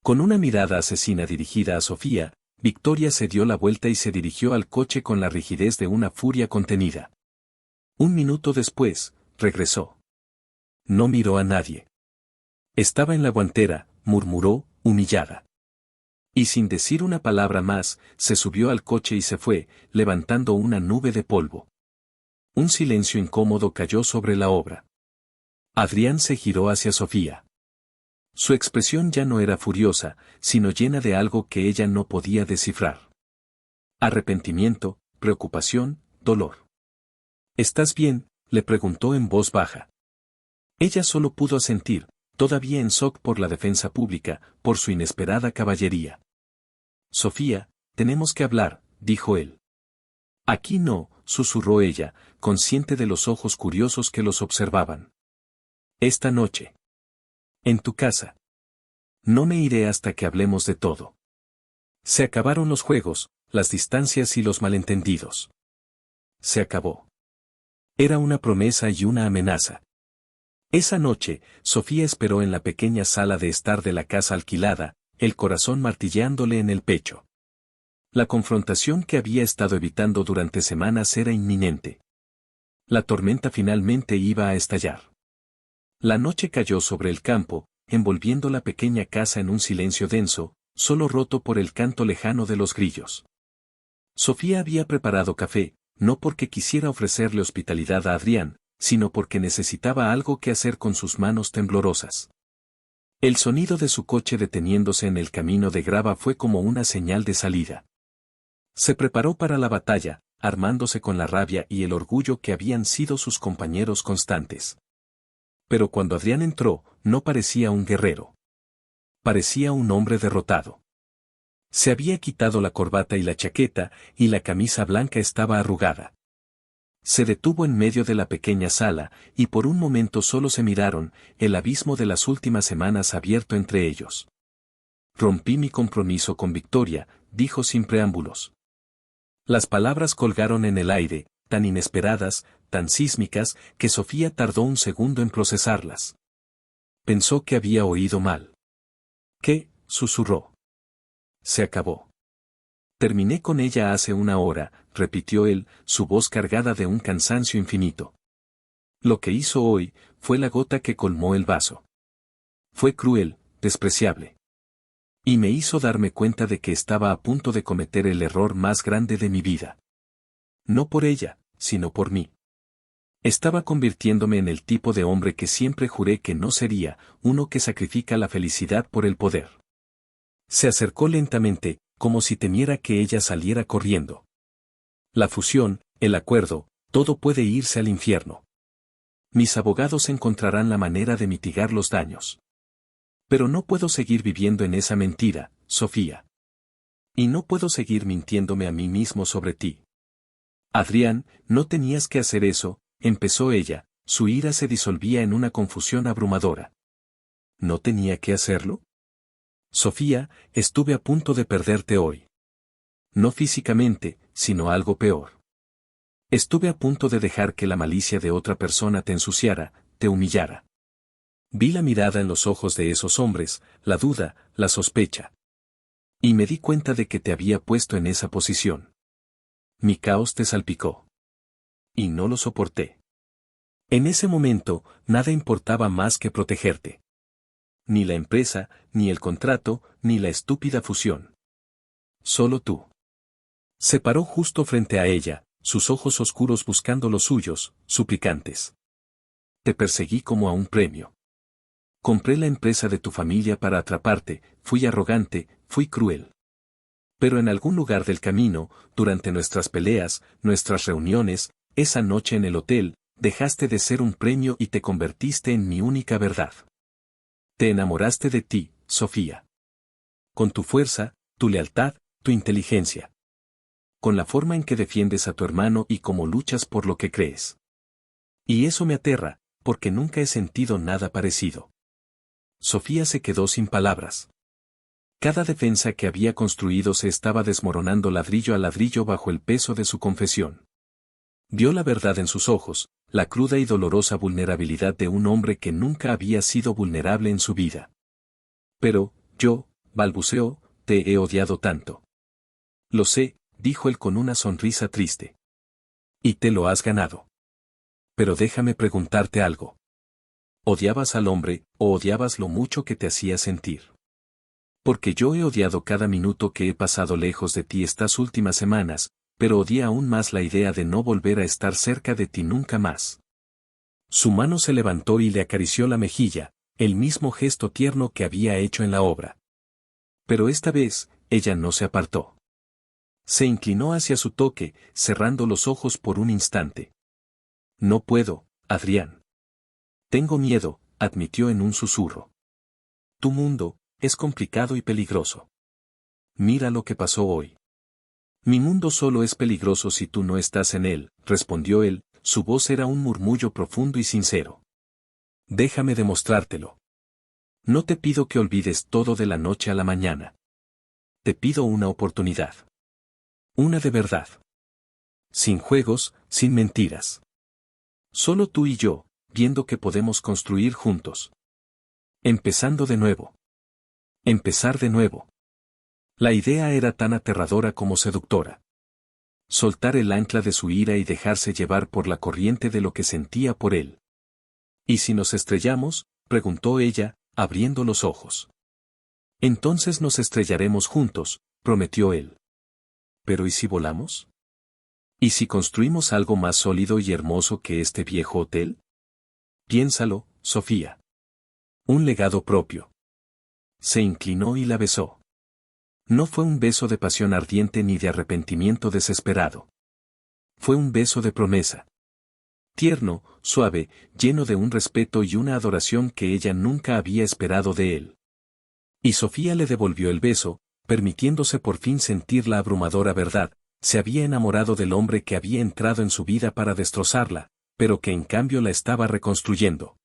Con una mirada asesina dirigida a Sofía, Victoria se dio la vuelta y se dirigió al coche con la rigidez de una furia contenida. Un minuto después, regresó. No miró a nadie. Estaba en la guantera, murmuró, humillada. Y sin decir una palabra más, se subió al coche y se fue, levantando una nube de polvo. Un silencio incómodo cayó sobre la obra. Adrián se giró hacia Sofía. Su expresión ya no era furiosa, sino llena de algo que ella no podía descifrar. Arrepentimiento, preocupación, dolor. ¿Estás bien?, le preguntó en voz baja. Ella solo pudo asentir, todavía en shock por la defensa pública, por su inesperada caballería. Sofía, tenemos que hablar, dijo él. Aquí no, susurró ella, consciente de los ojos curiosos que los observaban. Esta noche. En tu casa. No me iré hasta que hablemos de todo. Se acabaron los juegos, las distancias y los malentendidos. Se acabó. Era una promesa y una amenaza. Esa noche, Sofía esperó en la pequeña sala de estar de la casa alquilada, el corazón martilleándole en el pecho. La confrontación que había estado evitando durante semanas era inminente. La tormenta finalmente iba a estallar. La noche cayó sobre el campo, envolviendo la pequeña casa en un silencio denso, solo roto por el canto lejano de los grillos. Sofía había preparado café, no porque quisiera ofrecerle hospitalidad a Adrián, sino porque necesitaba algo que hacer con sus manos temblorosas. El sonido de su coche deteniéndose en el camino de grava fue como una señal de salida. Se preparó para la batalla, armándose con la rabia y el orgullo que habían sido sus compañeros constantes. Pero cuando Adrián entró, no parecía un guerrero. Parecía un hombre derrotado. Se había quitado la corbata y la chaqueta, y la camisa blanca estaba arrugada. Se detuvo en medio de la pequeña sala, y por un momento solo se miraron, el abismo de las últimas semanas abierto entre ellos. Rompí mi compromiso con Victoria, dijo sin preámbulos. Las palabras colgaron en el aire, tan inesperadas, tan sísmicas, que Sofía tardó un segundo en procesarlas. Pensó que había oído mal. ¿Qué?, susurró. Se acabó. Terminé con ella hace una hora, repitió él, su voz cargada de un cansancio infinito. Lo que hizo hoy, fue la gota que colmó el vaso. Fue cruel, despreciable. Y me hizo darme cuenta de que estaba a punto de cometer el error más grande de mi vida. No por ella, sino por mí. Estaba convirtiéndome en el tipo de hombre que siempre juré que no sería, uno que sacrifica la felicidad por el poder. Se acercó lentamente, como si temiera que ella saliera corriendo. La fusión, el acuerdo, todo puede irse al infierno. Mis abogados encontrarán la manera de mitigar los daños. Pero no puedo seguir viviendo en esa mentira, Sofía. Y no puedo seguir mintiéndome a mí mismo sobre ti. Adrián, no tenías que hacer eso, empezó ella, su ira se disolvía en una confusión abrumadora. ¿No tenía que hacerlo? Sofía, estuve a punto de perderte hoy. No físicamente, sino algo peor. Estuve a punto de dejar que la malicia de otra persona te ensuciara, te humillara. Vi la mirada en los ojos de esos hombres, la duda, la sospecha. Y me di cuenta de que te había puesto en esa posición. Mi caos te salpicó. Y no lo soporté. En ese momento, nada importaba más que protegerte. Ni la empresa, ni el contrato, ni la estúpida fusión. Solo tú. Se paró justo frente a ella, sus ojos oscuros buscando los suyos, suplicantes. Te perseguí como a un premio. Compré la empresa de tu familia para atraparte, fui arrogante, fui cruel. Pero en algún lugar del camino, durante nuestras peleas, nuestras reuniones, esa noche en el hotel, dejaste de ser un premio y te convertiste en mi única verdad. Te enamoraste de ti, Sofía. Con tu fuerza, tu lealtad, tu inteligencia. Con la forma en que defiendes a tu hermano y cómo luchas por lo que crees. Y eso me aterra, porque nunca he sentido nada parecido. Sofía se quedó sin palabras. Cada defensa que había construido se estaba desmoronando ladrillo a ladrillo bajo el peso de su confesión. Vio la verdad en sus ojos, la cruda y dolorosa vulnerabilidad de un hombre que nunca había sido vulnerable en su vida. Pero, yo, balbuceó, te he odiado tanto. Lo sé, dijo él con una sonrisa triste. Y te lo has ganado. Pero déjame preguntarte algo. ¿Odiabas al hombre, o odiabas lo mucho que te hacía sentir? Porque yo he odiado cada minuto que he pasado lejos de ti estas últimas semanas, pero odié aún más la idea de no volver a estar cerca de ti nunca más. Su mano se levantó y le acarició la mejilla, el mismo gesto tierno que había hecho en la obra. Pero esta vez, ella no se apartó. Se inclinó hacia su toque, cerrando los ojos por un instante. No puedo, Adrián. Tengo miedo, admitió en un susurro. Tu mundo es complicado y peligroso. Mira lo que pasó hoy. Mi mundo solo es peligroso si tú no estás en él, respondió él, su voz era un murmullo profundo y sincero. Déjame demostrártelo. No te pido que olvides todo de la noche a la mañana. Te pido una oportunidad. Una de verdad. Sin juegos, sin mentiras. Solo tú y yo, viendo que podemos construir juntos. Empezando de nuevo. Empezar de nuevo. La idea era tan aterradora como seductora. Soltar el ancla de su ira y dejarse llevar por la corriente de lo que sentía por él. ¿Y si nos estrellamos?, preguntó ella, abriendo los ojos. Entonces nos estrellaremos juntos, prometió él. ¿Pero y si volamos? ¿Y si construimos algo más sólido y hermoso que este viejo hotel? Piénsalo, Sofía. Un legado propio. Se inclinó y la besó. No fue un beso de pasión ardiente ni de arrepentimiento desesperado. Fue un beso de promesa. Tierno, suave, lleno de un respeto y una adoración que ella nunca había esperado de él. Y Sofía le devolvió el beso, permitiéndose por fin sentir la abrumadora verdad. Se había enamorado del hombre que había entrado en su vida para destrozarla, pero que en cambio la estaba reconstruyendo.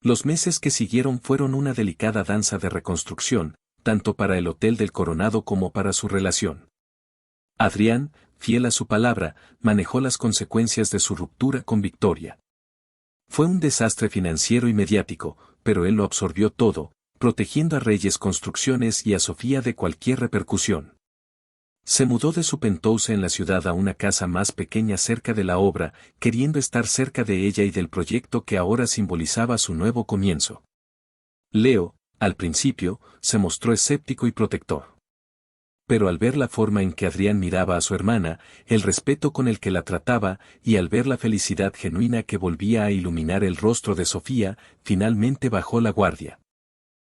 Los meses que siguieron fueron una delicada danza de reconstrucción, tanto para el Hotel del Coronado como para su relación. Adrián, fiel a su palabra, manejó las consecuencias de su ruptura con Victoria. Fue un desastre financiero y mediático, pero él lo absorbió todo, protegiendo a Reyes Construcciones y a Sofía de cualquier repercusión. Se mudó de su penthouse en la ciudad a una casa más pequeña cerca de la obra, queriendo estar cerca de ella y del proyecto que ahora simbolizaba su nuevo comienzo. Leo, al principio, se mostró escéptico y protector. Pero al ver la forma en que Adrián miraba a su hermana, el respeto con el que la trataba, y al ver la felicidad genuina que volvía a iluminar el rostro de Sofía, finalmente bajó la guardia.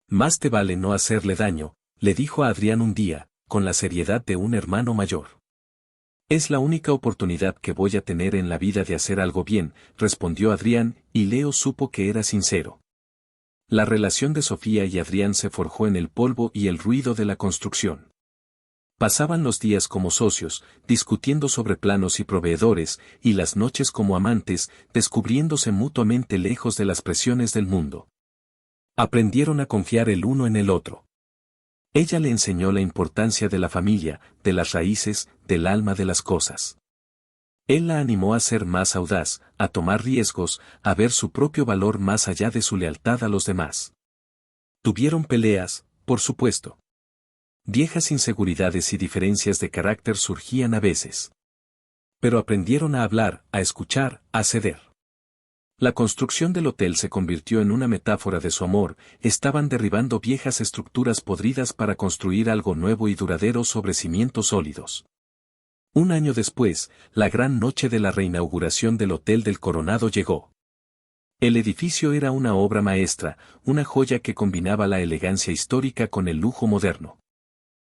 Más te vale no hacerle daño, le dijo a Adrián un día, con la seriedad de un hermano mayor. Es la única oportunidad que voy a tener en la vida de hacer algo bien, respondió Adrián, y Leo supo que era sincero. La relación de Sofía y Adrián se forjó en el polvo y el ruido de la construcción. Pasaban los días como socios, discutiendo sobre planos y proveedores, y las noches como amantes, descubriéndose mutuamente lejos de las presiones del mundo. Aprendieron a confiar el uno en el otro. Ella le enseñó la importancia de la familia, de las raíces, del alma de las cosas. Él la animó a ser más audaz, a tomar riesgos, a ver su propio valor más allá de su lealtad a los demás. Tuvieron peleas, por supuesto. Viejas inseguridades y diferencias de carácter surgían a veces. Pero aprendieron a hablar, a escuchar, a ceder. La construcción del hotel se convirtió en una metáfora de su amor, estaban derribando viejas estructuras podridas para construir algo nuevo y duradero sobre cimientos sólidos. Un año después, la gran noche de la reinauguración del Hotel del Coronado llegó. El edificio era una obra maestra, una joya que combinaba la elegancia histórica con el lujo moderno.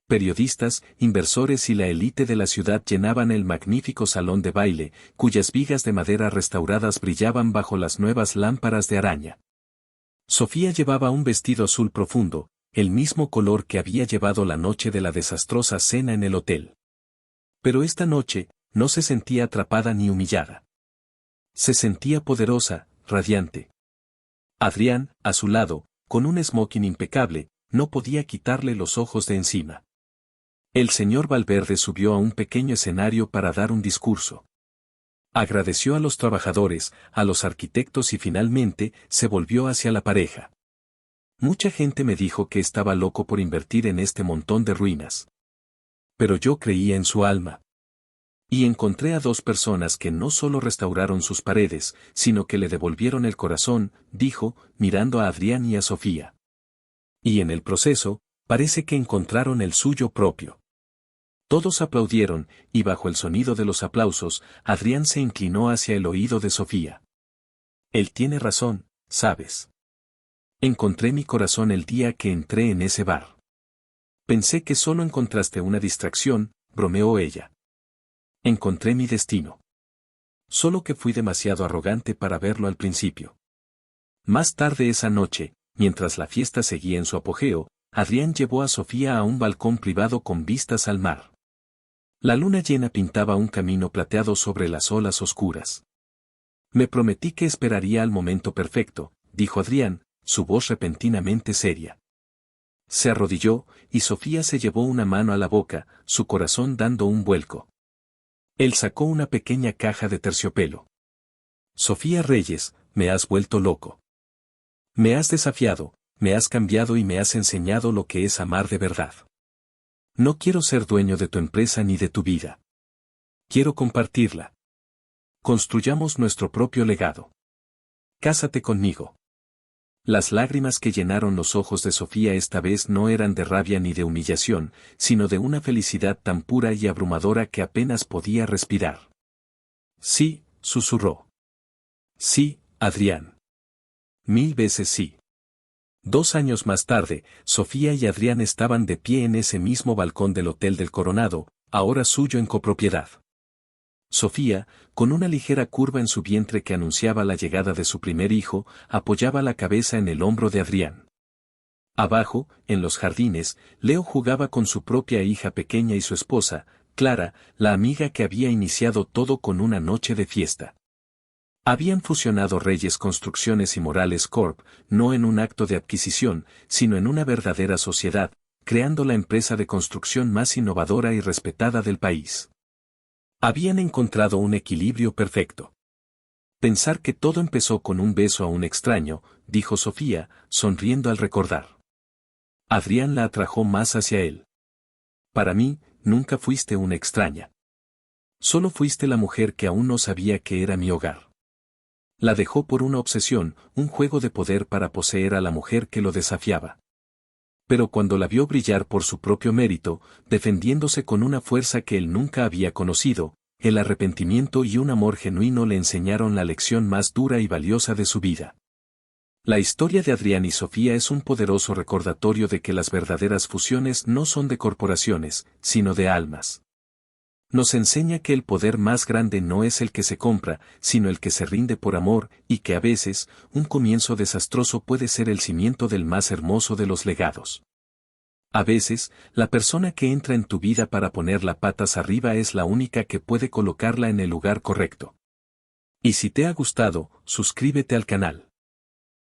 Periodistas, inversores y la élite de la ciudad llenaban el magnífico salón de baile, cuyas vigas de madera restauradas brillaban bajo las nuevas lámparas de araña. Sofía llevaba un vestido azul profundo, el mismo color que había llevado la noche de la desastrosa cena en el hotel. Pero esta noche, no se sentía atrapada ni humillada. Se sentía poderosa, radiante. Adrián, a su lado, con un smoking impecable, no podía quitarle los ojos de encima. El señor Valverde subió a un pequeño escenario para dar un discurso. Agradeció a los trabajadores, a los arquitectos y finalmente se volvió hacia la pareja. Mucha gente me dijo que estaba loco por invertir en este montón de ruinas. Pero yo creía en su alma. Y encontré a dos personas que no solo restauraron sus paredes, sino que le devolvieron el corazón, dijo, mirando a Adrián y a Sofía. Y en el proceso, parece que encontraron el suyo propio. Todos aplaudieron, y bajo el sonido de los aplausos, Adrián se inclinó hacia el oído de Sofía. Él tiene razón, ¿sabes? Encontré mi corazón el día que entré en ese bar. Pensé que solo encontraste una distracción, bromeó ella. Encontré mi destino. Solo que fui demasiado arrogante para verlo al principio. Más tarde esa noche, mientras la fiesta seguía en su apogeo, Adrián llevó a Sofía a un balcón privado con vistas al mar. La luna llena pintaba un camino plateado sobre las olas oscuras. Me prometí que esperaría al momento perfecto, dijo Adrián, su voz repentinamente seria. Se arrodilló, y Sofía se llevó una mano a la boca, su corazón dando un vuelco. Él sacó una pequeña caja de terciopelo. Sofía Reyes, me has vuelto loco. Me has desafiado, me has cambiado y me has enseñado lo que es amar de verdad. No quiero ser dueño de tu empresa ni de tu vida. Quiero compartirla. Construyamos nuestro propio legado. Cásate conmigo. Las lágrimas que llenaron los ojos de Sofía esta vez no eran de rabia ni de humillación, sino de una felicidad tan pura y abrumadora que apenas podía respirar. Sí, susurró. Sí, Adrián. 1000 veces sí. 2 años más tarde, Sofía y Adrián estaban de pie en ese mismo balcón del Hotel del Coronado, ahora suyo en copropiedad. Sofía, con una ligera curva en su vientre que anunciaba la llegada de su primer hijo, apoyaba la cabeza en el hombro de Adrián. Abajo, en los jardines, Leo jugaba con su propia hija pequeña y su esposa, Clara, la amiga que había iniciado todo con una noche de fiesta. Habían fusionado Reyes Construcciones y Morales Corp., no en un acto de adquisición, sino en una verdadera sociedad, creando la empresa de construcción más innovadora y respetada del país. Habían encontrado un equilibrio perfecto. Pensar que todo empezó con un beso a un extraño, dijo Sofía, sonriendo al recordar. Adrián la atrajo más hacia él. Para mí, nunca fuiste una extraña. Solo fuiste la mujer que aún no sabía que era mi hogar. La dejó por una obsesión, un juego de poder para poseer a la mujer que lo desafiaba. Pero cuando la vio brillar por su propio mérito, defendiéndose con una fuerza que él nunca había conocido, el arrepentimiento y un amor genuino le enseñaron la lección más dura y valiosa de su vida. La historia de Adrián y Sofía es un poderoso recordatorio de que las verdaderas fusiones no son de corporaciones, sino de almas. Nos enseña que el poder más grande no es el que se compra, sino el que se rinde por amor, y que a veces, un comienzo desastroso puede ser el cimiento del más hermoso de los legados. A veces, la persona que entra en tu vida para ponerla patas arriba es la única que puede colocarla en el lugar correcto. Y si te ha gustado, suscríbete al canal.